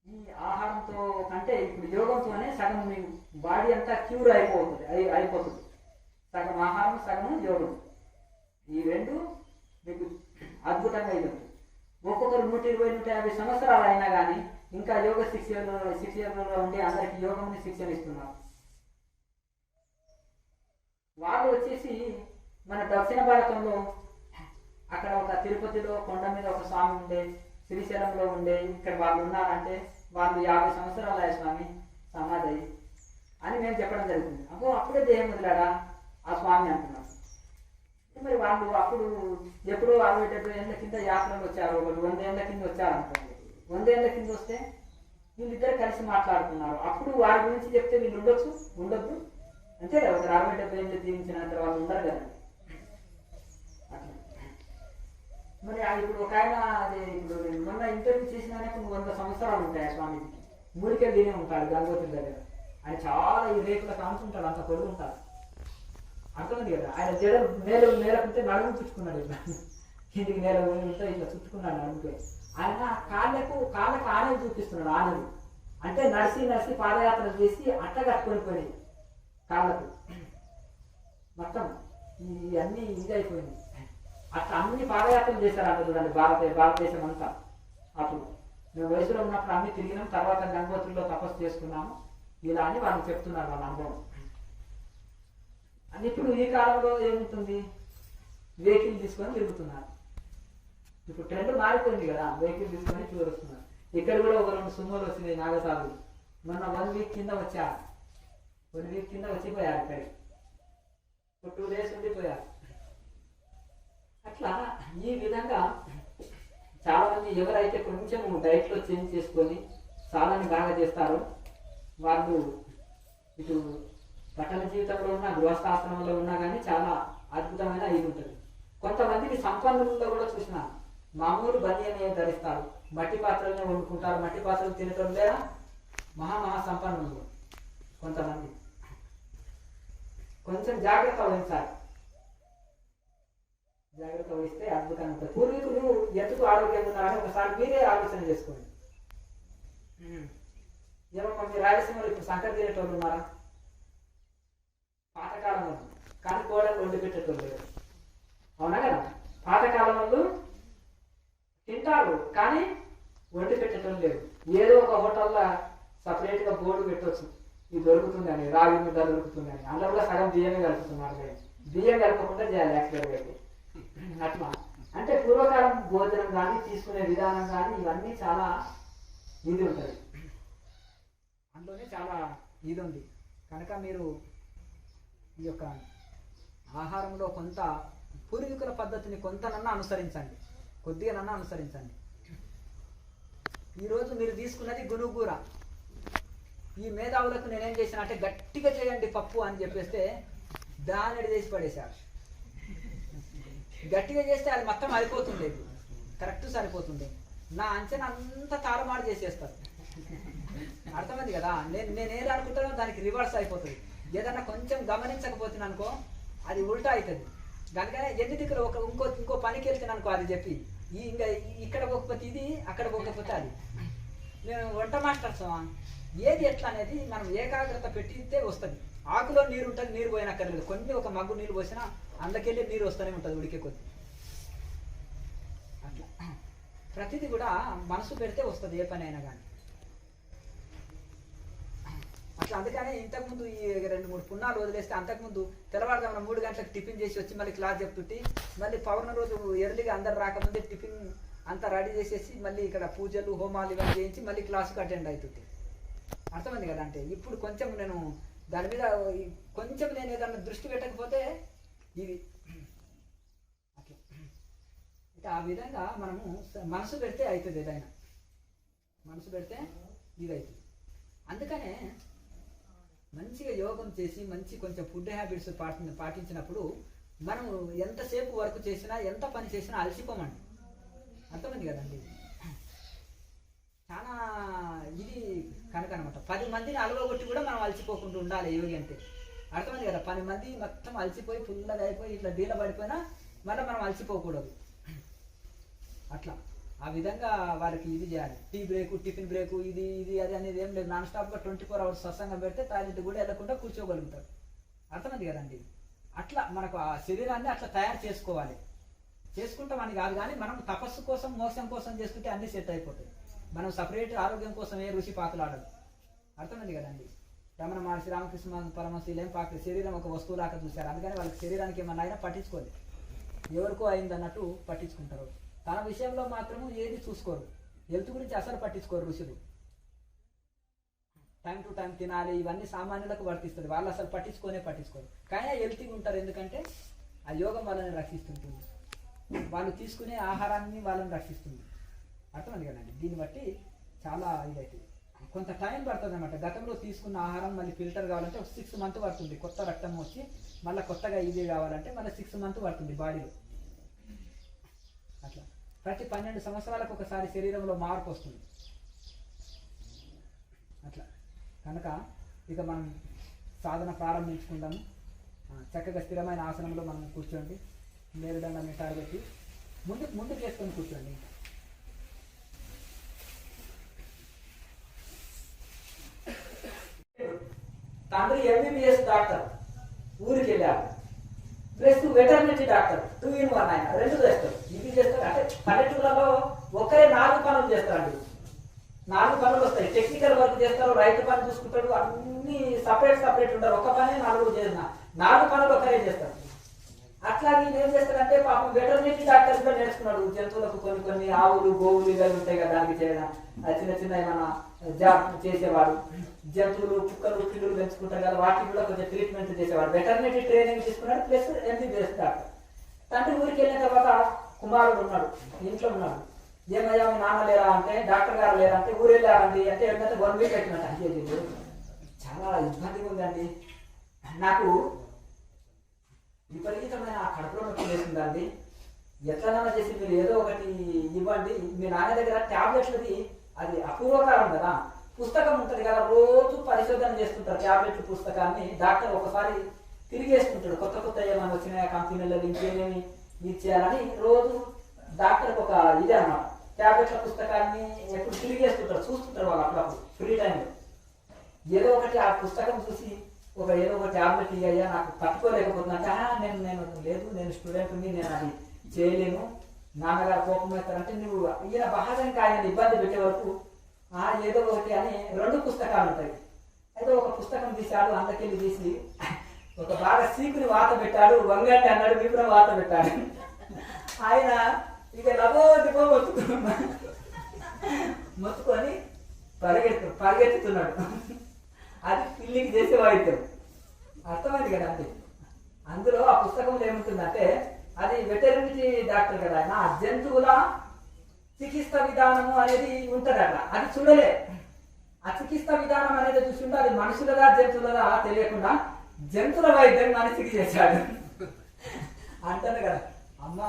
[SPEAKER 2] ఈ ఆహారంతో కంటే ఇప్పుడు యోగంతోనే సగం మీ బాడీ అంతా క్యూర్ అయిపోతుంది. సగం ఆహారం, సగం యోగం, ఈ రెండు మీకు అద్భుతంగా ఇది. ఒక్కొక్కరు 120-150 సంవత్సరాలు అయినా కానీ ఇంకా యోగ శిక్షణలో ఉండి అందరికి యోగంని శిక్షణ ఇస్తున్నారు. వాళ్ళు వచ్చేసి మన దక్షిణ భారతంలో అక్కడ ఒక తిరుపతిలో కొండ మీద ఒక స్వామి ఉండే, శ్రీశైలంలో ఉండే, ఇక్కడ వాళ్ళు ఉన్నారంటే వాళ్ళు 50 సంవత్సరాల స్వామి సమాధి అని మేము చెప్పడం జరుగుతుంది. అప్పుడే దేహం వదిలాడా ఆ స్వామి అంటున్నాం. మరి వాళ్ళు అప్పుడు ఎప్పుడో 60-70 ఏళ్ళ కింద యాత్రలు వచ్చారు, ఒకళ్ళు 100 ఏళ్ళ కింద వచ్చారు అనుకోండి. 100 ఏళ్ళ కింద వస్తే వీళ్ళిద్దరు కలిసి మాట్లాడుతున్నారు. అప్పుడు వారి గురించి చెప్తే వీళ్ళు ఉండొద్దు అంతే కదా. ఒక 60-70 ఏళ్ళు జీవించినంత వాళ్ళు ఉండరు కదా. అట్లా మరి ఇప్పుడు ఒక ఆయన అదే ఇప్పుడు నేను మొన్న ఇంటర్వ్యూ చేసినానే 100 సంవత్సరాలు ఉంటాయి ఆ స్వామికి. మూడికే దీనే ఉంటాడు గంగోత్రి దగ్గర. ఆయన చాలా ఈ రేకుల కానుకుంటాడు, అంత పొడుగు ఉంటాడు. అర్థమైంది కదా. ఆయన జడ నేలకుంటే నడుము చుట్టుకున్నాడు, ఇట్లా ఇంటికి నేల ఉంటే ఇట్లా చుట్టుకున్నాడు నడుముకే. ఆయన కాళ్ళకు ఆనలు చూపిస్తున్నాడు. ఆనలు అంటే నడిచి పాదయాత్ర చేసి అట్ట కట్టుకొని పోయి కాళ్ళకు మొత్తం ఇవన్నీ ఇది అయిపోయింది. అట్లా అన్ని పాదయాత్రలు చేశారంట చూడండి భారతదేశం అంతా. అప్పుడు మేము వయసులో ఉన్నప్పుడు అన్ని తిరిగినాం, తర్వాత గంగోత్రిలో తపస్సు చేసుకున్నాము ఇలా అని వాళ్ళు చెప్తున్నారు వాళ్ళ అనుభవం. అని ఇప్పుడు ఈ కాలంలో ఏముంటుంది, వెహికల్ తీసుకొని తిరుగుతున్నారు. ఇప్పుడు ట్రెండ్ మారిపోయింది కదా, వెహికల్ తీసుకొని చూస్తున్నారు. ఇక్కడ కూడా ఒక 2 సుమోలు వచ్చినాయి నాగసాగులు. మొన్న 1 వీక్ కింద వచ్చారు, 1 వీక్ కింద వచ్చిపోయారు. ఇక్కడికి ఒక 2 days ఉండిపోయారు. అట్లా ఈ విధంగా చాలా మంది ఎవరైతే కొంచెం డైట్లో చేంజ్ చేసుకొని సాలాన్ని బాగా చేస్తారో వాళ్ళు ఇటు పట్టణ జీవితంలో ఉన్న గృహస్థాశ్రమంలో ఉన్నా కానీ చాలా అద్భుతమైన ఇది ఉంటుంది. కొంతమందిని సంపన్నుల్లో కూడా చూసిన మామూలు బనియనే ధరిస్తారు, మట్టి పాత్రలనే వండుకుంటారు, మట్టి పాత్రలు తినటం లేదా మహా సంపన్నులు. కొంతమంది కొంచెం జాగ్రత్త వహించాలి. జాగ్రత్త వహిస్తే అద్భుతంగా ఉంటుంది. పూర్వీకులు ఎందుకు ఆరోగ్యంగా ఉన్నారని ఒకసారి మీరే ఆలోచన చేసుకోండి. ఏమన్నా మీ రాయలసీమలో ఇప్పుడు సంకట తినేటోళ్ళు ఉన్నారా? పాతకాలం వాళ్ళు కానీ కోడలు వండి పెట్టేటోళ్ళు లేరు, అవునా కదా. పాతకాలం వాళ్ళు తింటారు కానీ వండి పెట్టేటోళ్ళు లేరు. ఏదో ఒక హోటల్లో సపరేట్గా బోర్డు పెట్టవచ్చు, ఇది దొరుకుతుంది అని, రాగి ముద్ద దొరుకుతుంది అని. అందులో కూడా సగం బియ్యమే కలుపుతున్నారు. బియ్యం కలపకుండా చేయాలి యాక్చువల్గా. అట్లా అంటే పూర్వకాలం భోజనం కానీ తీసుకునే విధానం కానీ ఇవన్నీ చాలా ఇది ఉంటుంది, అందులోనే చాలా ఇది ఉంది. కనుక మీరు ఈ యొక్క ఆహారంలో కొంత పూర్వీకుల పద్ధతిని కొంతనన్నా అనుసరించండి, కొద్దిగానన్నా అనుసరించండి. ఈరోజు మీరు తీసుకున్నది గునుగూర. ఈ మేధావులకు నేనేం చేసిన అంటే గట్టిగా చేయండి పప్పు అని చెప్పేస్తే దానిడి చేసి పడేశారు. గట్టిగా చేస్తే అది మొత్తం అయిపోతుంది, కరెక్ట్ సరిపోతుంది. నా అంచనా అంతా తారుమారు చేసేస్తారు. అర్థమైంది కదా. నేనేది అనుకుంటానో దానికి రివర్స్ అయిపోతుంది. ఏదన్నా కొంచెం గమనించకపోతే అనుకో అది ఉల్టా అవుతుంది. దానికనే ఎన్నిటికలు ఇంకో పనికి వెళ్తాను అనుకో అది చెప్పి ఇంకా ఇక్కడ పోకపోతే ఇది, అక్కడ పోకపోతే అది. నేను వంట మాస్టర్స్ ఏది ఎట్లా అనేది మనం ఏకాగ్రత పెట్టితే వస్తుంది. ఆకులో నీరు ఉంటుంది, నీరు పోయినక్కర్లేదు. కొన్ని ఒక మగ్గు నీళ్ళు పోసినా అందుకెళ్ళి నీరు వస్తూనే ఉంటుంది ఉడికే కొద్ది. అట్లా ప్రతిదీ కూడా మనసు పెడితే వస్తుంది ఏ పని అయినా కానీ. అట్లా అందుకనే ఇంతకుముందు ఈ 2-3 పున్నాలు వదిలేస్తే అంతకుముందు తెల్లవారుజామున 3 గంటలకు టిఫిన్ చేసి వచ్చి మళ్ళీ క్లాస్ చెప్తుంటే మళ్ళీ పౌర్ణమి రోజు ఎర్లీగా అందరు రాకముందే టిఫిన్ అంతా రెడీ చేసేసి మళ్ళీ ఇక్కడ పూజలు హోమాలు ఇవన్నీ చేయించి మళ్ళీ క్లాసుకు అటెండ్ అవుతుంది. అర్థమైంది కదా. అంటే ఇప్పుడు కొంచెం నేను దాని మీద కొంచెం నేను ఏదన్నా దృష్టి పెట్టకపోతే ఇది అట్లా అంటే ఆ విధంగా మనము మనసు పెడితే అవుతుంది, ఏదైనా మనసు పెడితే ఇది అవుతుంది. అందుకనే మంచిగా యోగం చేసి మంచి కొంచెం ఫుడ్ హ్యాబిట్స్ పాటించినప్పుడు మనం ఎంతసేపు వర్క్ చేసినా ఎంత పని చేసినా అలసిపోమండి. అర్థమైంది కదండి. చాలా ఇది కనుక అనమాట. 10 మందిని అలవగొట్టి కూడా మనం అలసిపోకుండా ఉండాలి యోగి అంటే. అర్థమైంది కదా. 10 మంది మొత్తం అలసిపోయి ఫుల్గా అయిపోయి ఇట్లా డీల పడిపోయినా మళ్ళీ మనం అలసిపోకూడదు. అట్లా ఆ విధంగా వాళ్ళకి ఇది చేయాలి. టీ బ్రేకు, టిఫిన్ బ్రేకు, ఇది అది అనేది ఏం లేదు. నాన్ స్టాప్గా 24 hours సత్సంగం పెడితే టాయిలెట్ కూడా వెళ్ళకుండా కూర్చోగలుగుతారు. అర్థమైంది కదండి. అట్లా మనకు ఆ శరీరాన్ని అట్లా తయారు చేసుకోవాలి. చేసుకుంటామని కాదు కానీ మనం తపస్సు కోసం మోక్షం కోసం చేసుకుంటే అన్ని సెట్ అయిపోతాయి. మనం సపరేట్ ఆరోగ్యం కోసం ఏ ఋషి పాకులాడదు. అర్థమైంది కదండి. రమణ మహర్షి, రామకృష్ణ పరమశీలు ఏం పాకు శరీరం ఒక వస్తువులాగా చూశారు. అందుకని వాళ్ళకి శరీరానికి ఏమన్నా అయినా పట్టించుకోలేదు. ఎవరికో అయింది అన్నట్టు పట్టించుకుంటారు. తన విషయంలో మాత్రము ఏది చూసుకోరు. హెల్త్ గురించి అసలు పట్టించుకోరు ఋషులు. టైం టు టైం తినాలి ఇవన్నీ సామాన్యులకు వర్తిస్తుంది. వాళ్ళు అసలు పట్టించుకోరు. కానీ హెల్తీగా ఉంటారు. ఎందుకంటే ఆ యోగం వాళ్ళని రక్షిస్తుంటుంది, వాళ్ళు తీసుకునే ఆహారాన్ని వాళ్ళని రక్షిస్తుంది. అర్థమైంది కదండి. దీన్ని బట్టి చాలా ఇదైతుంది. కొంత టైం పడుతుంది అనమాట. గతంలో తీసుకున్న ఆహారం మళ్ళీ ఫిల్టర్ కావాలంటే ఒక 6 months పడుతుంది. కొత్త రక్తం వచ్చి మళ్ళీ కొత్తగా ఇది కావాలంటే మళ్ళీ 6 months పడుతుంది బాడీలో. అట్లా ప్రతి 12 సంవత్సరాలకు ఒకసారి శరీరంలో మార్పు వస్తుంది. అట్లా కనుక ఇక మనం సాధన ప్రారంభించుకుందాము. చక్కగా స్థిరమైన ఆసనంలో మనం కూర్చోండి. మేరుదండ మిఠాయి పెట్టి ముందుకు చేసుకొని కూర్చోండి. తండ్రి ఎంబీబీఎస్ డాక్టర్ ఊరికి వెళ్ళారు, ప్లస్ వెటర్నరీ డాక్టర్ 2 in 1 ఆయన 2 చేస్తారు. ఇది చేస్తారు అంటే పల్లెటూళ్ళలో ఒక్కరే 4 పనులు చేస్తారండి. 4 పనులు వస్తాయి. టెక్నికల్ వర్క్ చేస్తారు, రైతు పని చూసుకుంటాడు, అన్ని సపరేట్ ఉంటారు. ఒక పని 4 చేసిన 4 పనులు ఒకరే చేస్తారు. అట్లా నేను ఏం చేస్తానంటే పాపం వెటర్నరీ డాక్టర్ కూడా నేర్చుకున్నాడు. జంతువులకు కొన్ని ఆవులు గోవులు ఇవి ఉంటాయి కదా, దానికి చేయడం చిన్న ఏమైనా జాబ్ చేసేవాడు. జంతువులు కుక్కలు పిల్లులు పెంచుకుంటారు కదా, వాటికి కూడా కొంచెం ట్రీట్మెంట్ చేసేవాడు. వెటర్నరీ ట్రైనింగ్ తీసుకున్నాడు, ప్లస్ ఎంబీబీఎస్ డాక్టర్. తండ్రి ఊరికి వెళ్ళిన తర్వాత కుమారుడు ఉన్నాడు, ఇంట్లో ఉన్నాడు. ఏమయ్యా మీ నాన్న లేరా అంటే, డాక్టర్ గారు లేరా అంటే, ఊరు వెళ్ళారండి అంటే ఏంటంటే 1 week పెట్టినట్టు. అయ్యే చాలా ఇబ్బందిగా ఉందండి, నాకు విపరీతమైన కడుపులో నొప్పి వేసిందండి, ఎట్లనైనా చేసి మీరు ఏదో ఒకటి ఇవ్వండి. మీ నాన్న దగ్గర ట్యాబ్లెట్లది అది అపూర్వకాలం కదా, పుస్తకం ఉంటుంది కదా, రోజు పరిశోధన చేస్తుంటారు ట్యాబ్లెట్ పుస్తకాన్ని. డాక్టర్ ఒకసారి తిరిగేస్తుంటాడు, కొత్త ఏమైనా వచ్చినాయా కంపెనీలలో ఇంకేమేమి ఇచ్చేయాలని రోజు డాక్టర్కి ఒక ఇదే అన్నమాట. ట్యాబ్లెట్ల పుస్తకాన్ని ఎప్పుడు తిరిగేస్తుంటారు, చూస్తుంటారు వాళ్ళు అప్పుడప్పుడు ఫ్రీ టైంలో. ఏదో ఒకటి ఆ పుస్తకం చూసి ఏదో ఒక ట్యాబ్లెట్ ఇయ్యా నాకు పట్టుకోలేకపోతుందంటే, నేను స్టూడెంట్ని, నేను అది చేయలేను, నాన్నగారు కోపం అవుతారంటే, నువ్వు ఈయన బాధంగా ఆయన ఇబ్బంది పెట్టే వరకు ఏదో ఒకటి అని 2 పుస్తకాలు ఉంటాయి. అయితే ఒక పుస్తకం తీశాడు, అందుకెళ్ళి తీసి ఒక బాగా సీకుని వాత పెట్టాడు, వంగండి అన్నాడు, విపురం వాత పెట్టాడు. ఆయన ఇక లబోదిపో మొత్తుకొని పరిగెత్తుతున్నాడు. అది పిల్లికి చేసే వాయిద్యం. అర్థమైంది కదా అండి. అందులో ఆ పుస్తకంలో ఏముంటుందంటే, అది వెటర్నరీ డాక్టర్ కదా ఆయన, జంతువుల చికిత్స విధానము అనేది ఉంటుందట. అది చూడలే, ఆ చికిత్స విధానం అనేది చూసింటే అది మనుషులదా జంతువులదా తెలియకుండా జంతువుల వైద్యం మనిషికి చేశాడు అంటారు కదా. అమ్మ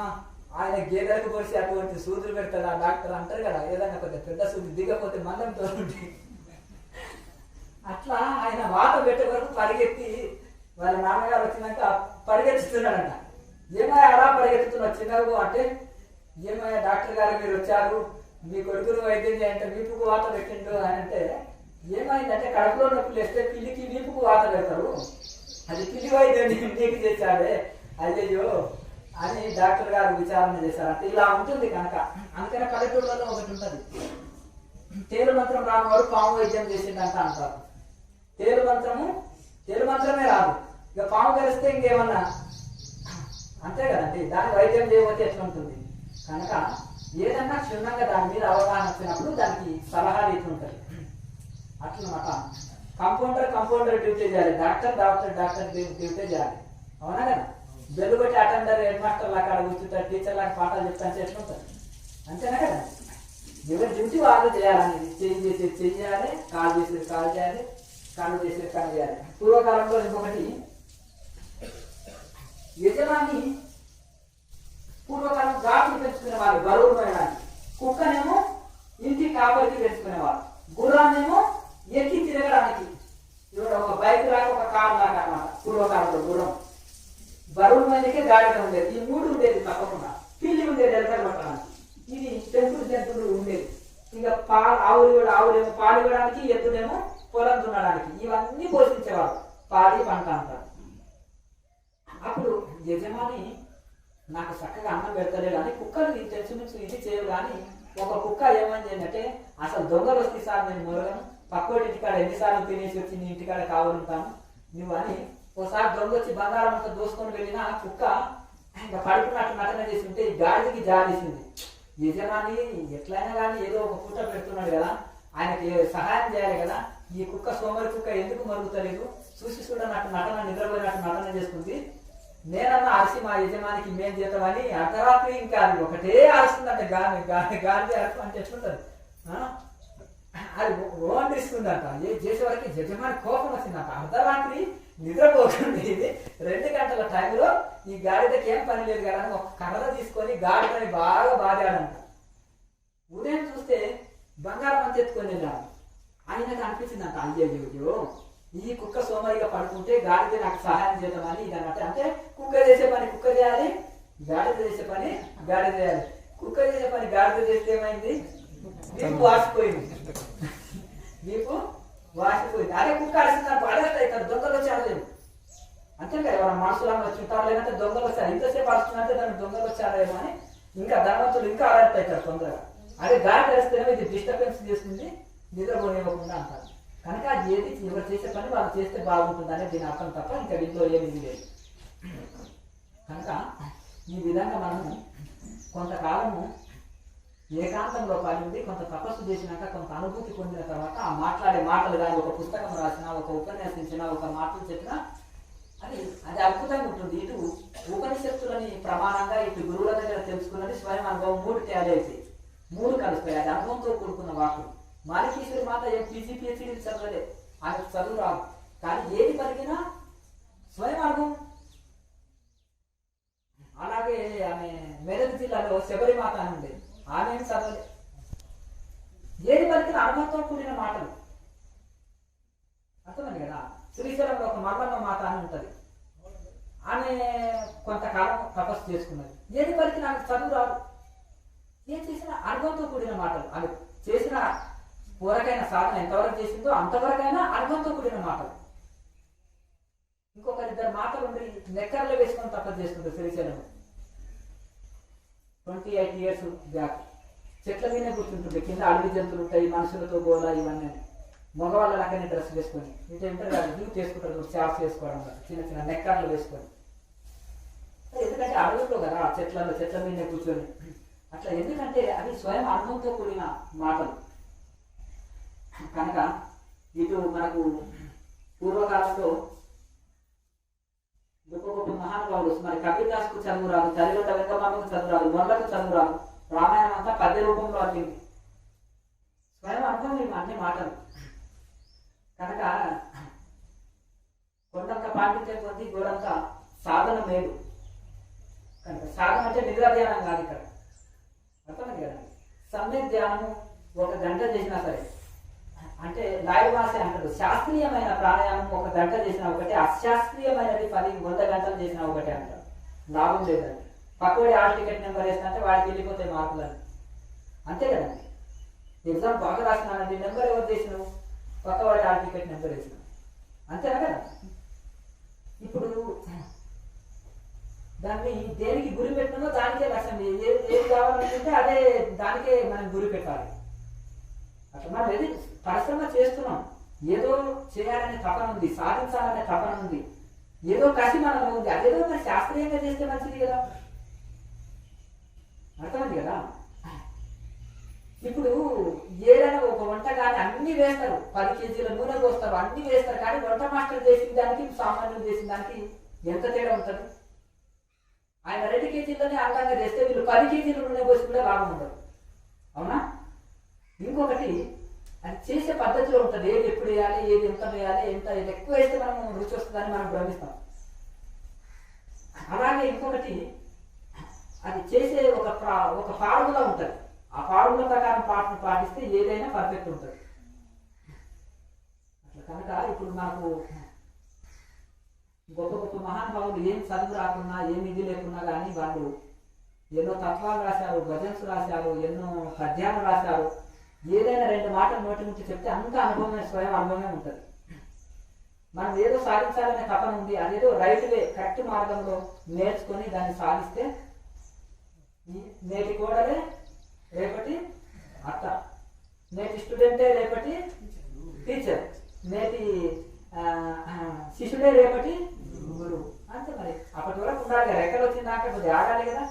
[SPEAKER 2] ఆయన గేదెలకు పోసి అటువంటి సూదులు పెడతాడు ఆ డాక్టర్ అంటారు కదా, ఏదైనా కొద్దిగా పెద్ద సూది దిగపోతే మందంతో ఉంటుంది. అట్లా ఆయన వాత పెట్టే వరకు పరిగెత్తి వాళ్ళ నాన్నగారు వచ్చినాక పరిగెత్తుతున్నాడంట. ఏమయ్యా అలా పరిగెత్తుతున్నావు చిన్నగా అంటే, ఏమయ్యా డాక్టర్ గారు మీరు వచ్చారు, మీ కొడుకును వైద్యం చేయంటే వీపుకు వాత పెట్టిండు అని అంటే, ఏమైందంటే కడుపులో నొప్పి లేస్తే పిల్లికి వీపుకు వాత పెడతారు, అది పిల్లి వైద్యం నీకు చేశాడే అయ్యో అని డాక్టర్ గారు విచారణ చేశారు. అంటే ఇలా ఉంటుంది కనుక. అందుకనే పల్లెటూళ్ళలో ఒకటి ఉంటుంది, తేలు మంత్రం రాని వాడు పాము వైద్యం చేసిందంట అంటారు. తేలు మంత్రమే రాదు, ఇక పాము కలిస్తే ఇంకేమన్నా అంతే కదండి. దాని వైద్యం చేయబోతే ఎట్లా ఉంటుంది కనుక ఏదన్నా క్షుణ్ణంగా దాని మీద అవగాహన వచ్చినప్పుడు దానికి సలహాలు ఇట్లుంటుంది. అట్లన్నమాట. కంపౌండర్ డ్యూటీ చేయాలి, డాక్టర్ డ్యూటీ చేయాలి. అవునా కదా. బెల్లు కొట్టి అటెండర్ హెడ్ మాస్టర్ లాగా అక్కడ కూర్చుంటారు, టీచర్ లాగా పాఠాలు చెప్తాను ఎట్లుంటుంది అంతేనా కదా. ఎవరి డ్యూటీ వాళ్ళు చేయాలనేది, చెయ్యాలి, కాల్ చేయాలి, కళ్ళు చేసేది కళ్ళు చేయాలి. పూర్వకాలంలో ఇంకొకటి యజమాని పూర్వకాలం గాడిని పెంచుకునే వాళ్ళు బరువు పోయడానికి, కుక్కనేమో ఇంటి కాపరికి పెంచుకునేవాళ్ళు, గుర్రాన్నేమో ఎక్కి తిరగడానికి. ఇప్పుడు ఒక బైక్ లాగా ఒక కారు లాగా అన్నమాట. పూర్వకాలంలో గుర్రం బరువు మందికే గాడిగా ఉండేది. ఈ 3 ఉండేది తప్పకుండా. పిల్లి ఉండేది ఎలకలు పట్టడానికి, ఇది జంతువులు ఉండేది. ఇంకా ఆవులేమో పాలు ఇవ్వడానికి, ఎద్దులేమో పొలం దున్నడానికి. ఇవన్నీ పోషించేవాడు, పాడి పంట అంటారు. అప్పుడు యజమాని నాకు చక్కగా అన్నం పెడతలే కానీ కుక్కలు తెలుసు ఇది చేయవు. కానీ ఒక కుక్క ఏమైంది ఏంటంటే, అసలు దొంగలు వస్తే సార్ నేను మొరగను, పక్కోటి ఇంటికాడ ఎన్నిసార్లు తినేసి వచ్చి నీ ఇంటికాడ కావాలంటాను నువ్వు అని. ఒకసారి దొంగ వచ్చి బంగారం అంతా దోసుకొని వెళ్ళిన కుక్క ఇంకా పడుకున్నట్టు నటన చేసి ఉంటే ఈ గాడికి జాలేసింది. యజమాని ఎట్లయినా కానీ ఏదో ఒక పూట పెడుతున్నాడు కదా, ఆయనకి సహాయం చేయాలి కదా. ఈ కుక్క సోమరి కుక్క ఎందుకు మరుగుతలేదు, చూసి చూడనట్టు నటన, నిద్రపోయినట్టు నటన చేస్తుంది. నేనన్నా అరిసి మా యజమానికి మేం చేద్దామని అర్ధరాత్రి ఇంకా అది ఒకటే అరుస్తుందంటే గాలి గాలి గాలి అరుపు అంటే ఎట్లుంటది అది ఓండిస్తుందంట. చేసేవారికి యజమాని కోపం వచ్చిందంట. అర్ధరాత్రి నిద్రపోతుంది. 2 గంటల టైంలో ఈ గాడిదకి ఏం పని లేదు కదా అని ఒక కర్ర తీసుకొని గాడిదని బాగా బాధాడంట. ఉదయం చూస్తే బంగారం అంత ఎత్తుకొని వెళ్ళాడు. ఆయనకు అనిపించిందంట, అయ్యో ఈ కుక్క సోమరిగా పడుకుంటే గాడిద నాకు సహాయం చేద్దామని ఇది అన్నట్టు. అంటే కుక్క చేసే పని కుక్క చేయాలి, గాడిద చేసే పని గాడిద చేయాలి. కుక్క చేసే పని గాడిద చేస్తే ఏమైంది, వీపు వాసిపోయింది. వీపు వాసిపోయింది. అదే కుక్క అరిసిందని పడేట ఇక్కడ దొంగలు వచ్చి అడలేదు. అంతే కదా, ఎవరైనా మనుషులను వచ్చి ఉంటారు, లేదంటే దొంగలు వచ్చారు. ఇంతసేపు అరుస్తుందంటే దాన్ని దొంగలు వచ్చారేమో అని ఇంకా ధనవంతులు ఇంకా అలర్ట్ అవుతారు తొందరగా. అదే గాడి తెరిస్తేనే ఇది డిస్టర్బెన్స్ చేస్తుంది, నిద్రపోనివ్వకుండా అంటారు. కనుక అది ఏది ఎవరు చేసే పని వాళ్ళు చేస్తే బాగుంటుందనే దీని అర్థం తప్ప ఇంకా దీంట్లో ఏమి లేదు. కనుక ఈ విధంగా మనము కొంతకాలము ఏకాంతంలో పడింది, కొంత తపస్సు చేసినాక కొంత అనుభూతి పొందిన తర్వాత ఆ మాట్లాడే మాటలు కానీ ఒక పుస్తకం రాసినా, ఒక ఉపన్యాసించినా, ఒక మాటలు చెప్పినా అది అది అద్భుతంగా ఉంటుంది. ఇటు ఉపనిషత్తులని ప్రమాణంగా ఇటు గురువుల దగ్గర తెలుసుకున్నది స్వయం అనుభవం 3 తేడా అవుతాయి, 3 కలుస్తాయి. అది అనుభవంతో కూడుకున్న వాకులు. మాలికేశ్వరి మాత ఏం PG/PhD చదవలే, ఆమెకు చదువు రాదు. కానీ ఏది పలికినా స్వయం అనుభవం. అలాగే ఆమె మెదక్ జిల్లాలో శబరిమాత అని ఉండేది, ఆమె ఏం చదవలే. ఏది పలికిన అనుభవంతో కూడిన మాటలు. అర్థమైంది కదా. శ్రీశైలంలో ఒక మల్లమ్మ మాత అని ఉంటుంది, ఆమె కొంతకాలం తపస్సు చేసుకున్నది. ఏది పలికిన ఆమెకు చదువు రాదు. ఏం చేసినా అనుభవంతో కూడిన మాటలు. ఆమె చేసిన పూరకైన సాధన ఎంతవరకు చేసిందో అంతవరకైనా అనుభవంతో కూడిన మాటలు. ఇంకొకరిద్దరు మాటలు ఉండి నెక్కర్లు వేసుకొని తపస్సు చేసుకుంటారు శ్రీశైలం. 28 years బ్యాక్ చెట్ల మీదే కూర్చుంటుంది. కింద అడవి జంతువులు ఉంటాయి, మనుషులతో గోళ ఇవన్నీ. మగవాళ్ళ లాగానే డ్రెస్ వేసుకొని ఇటు ఏంటంటే అది డ్యూ చేసుకుంటారు, చాప్స్ వేసుకోవడం, చిన్న చిన్న నెక్కర్లు వేసుకొని. ఎందుకంటే అడవుల్లో కదా, చెట్ల మీదే కూర్చొని అట్లా. ఎందుకంటే అది స్వయం అనుభవంతో కూడిన మాటలు. కనుక ఇటు మనకు పూర్వకాలంలో గొప్ప గొప్ప మహానుభావులు, మరి కబీర్ దాస్కు చదువు రాదు, తల్లిగొండ వెంకమ్మకు చదువు రాదు, మొండకు చదువు రాదు. రామాయణం అంతా పద్య రూపంలో వచ్చింది. స్వయం అనుభవం అన్ని మాటలు. కనుక కొండంత పాండిత్యం కొద్ది గోడంత సాధన మేలు. కనుక సాధన అంటే నిద్ర ధ్యానం కాదు ఇక్కడ. అర్థమైంది కదా. సమ్యక్ ధ్యానము 1 గంట చేసినా సరే, అంటే లాయ్ భాష అంటారు, శాస్త్రీయమైన ప్రాణాయామం 1 గంట చేసినా ఒకటే, అశాస్త్రీయమైనది 100 గంటలు చేసినా ఒకటే అంటారు. లాభం లేదండి. పక్కవాడి హాల్ టికెట్ నెంబర్ వేసినంటే వాడికి వెళ్ళిపోతాయి మార్కులని. అంతే కదండి. ఎగ్జామ్ బాగా రాసినానండి, నెంబర్ ఎవరు చేసినావు, పక్కవాడి హాల్ టికెట్ నెంబర్ వేసినావు, అంతేనా కదా. ఇప్పుడు దాన్ని దేనికి గురి పెట్టినామో దానికే లక్ష్యం. ఏది కావాలనుకుంటే అదే దానికే మనం గురి పెట్టాలి. అట్లా మనం ఏది పరిశ్రమ చేస్తున్నాం, ఏదో చేయాలనే తపన ఉంది, సాధించాలనే తపన ఉంది, ఏదో కసి మనలో ఉంది. అదేదో మరి శాస్త్రీయంగా చేస్తే మంచిది కదా. అర్థమైంది కదా. ఇప్పుడు ఏదైనా ఒక వంట కానీ అన్ని వేస్తారు, 10 kg నూనె పోస్తారు, అన్ని వేస్తారు. కానీ వంట మాస్టర్ చేసిన దానికి సామాన్యులు చేసిన దానికి ఎంత తేడా ఉంటుంది. ఆయన 2 kgలోనే అందంగా చేస్తే వీళ్ళు 10 kg నూనె పోసి కూడా లాభం ఉండదు. అవునా. ఇంకొకటి అది చేసే పద్ధతిలో ఉంటుంది. ఏది ఎప్పుడు వేయాలి, ఏది ఎంత వేయాలి, ఎంత ఎక్కువ వేస్తే మనం రుచి వస్తుందని మనం భ్రమిస్తాం. అలాగే ఇంకొకటి అది చేసే ఒక ఫార్ములా ఉంటుంది. ఆ ఫార్ములా ప్రకారం పాటిస్తే ఏదైనా పర్ఫెక్ట్ ఉంటుంది. అట్లా కనుక ఇప్పుడు మనకు గొప్ప గొప్ప మహానుభావులు ఏం చదువు రాకున్నా, ఏం ఇది లేకున్నా కానీ వాళ్ళు ఎన్నో తత్వాలు రాశారు, భజన్స్ రాశారు, ఎన్నో పద్యాలు రాశారు. ఏదైనా 2 మాటలు నోటి నుంచి చెప్తే అంత అనుభవమే, స్వయం అనుభవమే ఉంటుంది. మనం ఏదో సాధించాలనే తపన ఉంది, అదేదో రైట్ వే, కరెక్ట్ మార్గంలో నేర్చుకొని దాన్ని సాధిస్తే నేటి కోడలే రేపటి అత్త, నేటి స్టూడెంటే రేపటి టీచర్, నేటి శిష్యుడే రేపటి గురువు. అంతే మరి. అప్పటి వరకు ఉండాలి. రెక్కలు వచ్చిందాక కొద్దిగా ఆగాలి కదా.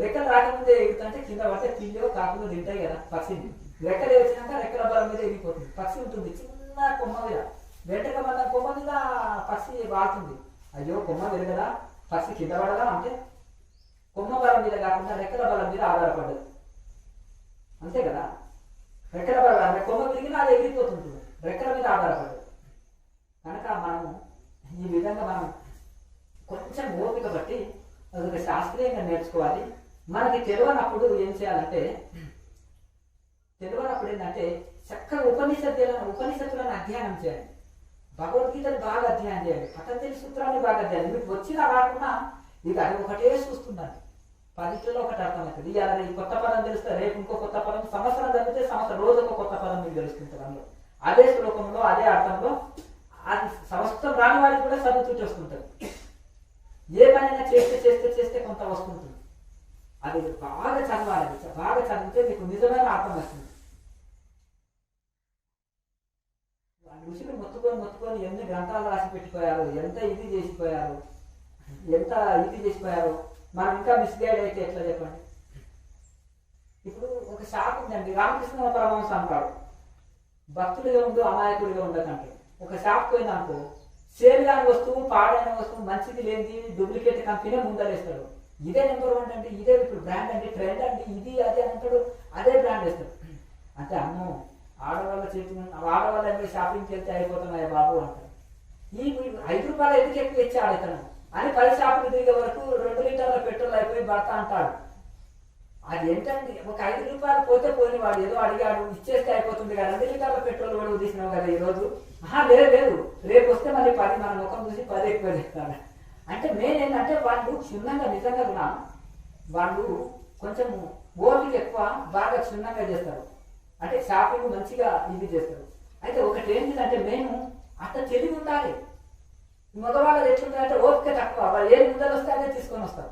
[SPEAKER 2] రెక్కలు రాకముందే ఎగుతుంటే కింద పడితే పిల్లో కాకులు తింటాయి కదా పక్షిని. రెక్కలు వచ్చినాక రెక్కల బలం మీద ఎగిపోతుంది. పక్షి ఉంటుంది చిన్న కొమ్మ మీద, వెంటక మన కొమ్మ మీద పక్షి వాడుతుంది. అయ్యో కొమ్మ విరగదా, పక్షి కింద పడదా అంటే కొమ్మ బలం మీద కాకుండా రెక్కల బలం మీద ఆధారపడదు, అంతే కదా. రెక్కల బలం అంటే కొమ్మ విరిగినా అది ఎగిరిపోతుంటుంది, రెక్కల మీద ఆధారపడదు. కనుక మనము ఈ విధంగా మనం కొంచెం ఓపిక బట్టి అదొక శాస్త్రీయంగా నేర్చుకోవాలి. మనకి తెలియనప్పుడు ఏం చేయాలంటే, తెలియనప్పుడు ఏంటంటే చక్కగా ఉపనిషత్తులను అధ్యయనం చేయాలి, భగవద్గీతను బాగా అధ్యయనం చేయాలి, పతంజలి సూత్రాన్ని బాగా అధ్యయనం. మీకు వచ్చినా రాకుండా ఇది అది ఒకటే చూస్తుందండి, 10లో ఒకటి అర్థమవుతుంది. ఇవాళ ఈ కొత్త పదం తెలుస్తుంది, రేపు ఇంకో కొత్త పదం, సంవత్సరం చదివితే సంవత్సరం రోజు ఒక కొత్త పదం మీకు తెలుస్తుంది. అందులో అదే శ్లోకంలో అదే అర్థంలో అది సంవత్సరం రాని వాడికి కూడా చదువుతూ వస్తుంటుంది. ఏ పనైనా చేస్తే చేస్తే చేస్తే కొంత వస్తుంటుంది. అది బాగా చదవాలి, బాగా చదివితే మీకు నిజమైన అర్థం వస్తుంది. ఋషులు మొత్తుకొని ఎన్ని గ్రంథాలు రాసి పెట్టిపోయారు, ఎంత ఇది చేసిపోయారు, మనం ఇంకా మిస్గైడ్ అయితే ఎట్లా చెప్పండి. ఇప్పుడు ఒక షాప్ ఉందండి, రామకృష్ణ పరమహంస అంటాడు, భక్తుడిగా ఉండు అమాయకుడిగా ఉండకంటే. ఒక షాప్ పోయిందనుకో, సేల్ కాని వస్తువు, పాడైన వస్తువు, మంచిది లేనిది డూప్లికేట్ కంపెనీ ముందరేస్తాడు. ఇదే నెంబర్ 1 అంటే, ఇదే ఇప్పుడు బ్రాండ్ అండి, ట్రెండ్ అండి, ఇది అదే అంటాడు, అదే బ్రాండ్ వేస్తాడు. అంటే అమ్మో ఆడవాళ్ళ షాపింగ్కి వెళ్తే అయిపోతున్నాయి బాబు అంటారు. ఈ 5 రూపాయలు ఎందుకు ఎక్కువ ఇచ్చి ఆడుతాను అని 10 షాపులు తిరిగే వరకు 2 లీటర్ల పెట్రోల్ అయిపోయి భర్త అంటాడు. అది ఏంటండి, ఒక 5 రూపాయలు పోతే పోయిన వాడు ఏదో అడిగాడు, ఇచ్చేస్తే అయిపోతుంది కదా, 2 లీటర్ల పెట్రోల్ కూడా తీసినావు కదా ఈరోజు. లేదు, రేపు వస్తే మళ్ళీ 10, మన ముఖం చూసి 10 ఎక్కువ చేస్తాను. అంటే మెయిన్ ఏంటంటే వాళ్ళు క్షుణ్ణంగా, నిజంగా కూడా వాళ్ళు కొంచెం ఓపిక ఎక్కువ, బాగా క్షుణ్ణంగా చేస్తారు. అంటే షాపింగ్ మంచిగా ఇది చేస్తారు. అయితే ఒకటి ఏంటిదంటే మెయిన్ అట్లా తెలివి ఉండాలి. మగవాళ్ళది ఎట్లుంటారంటే ఓపిక తక్కువ, వాళ్ళు ఏది ముందర వస్తే అదే తీసుకొని వస్తారు.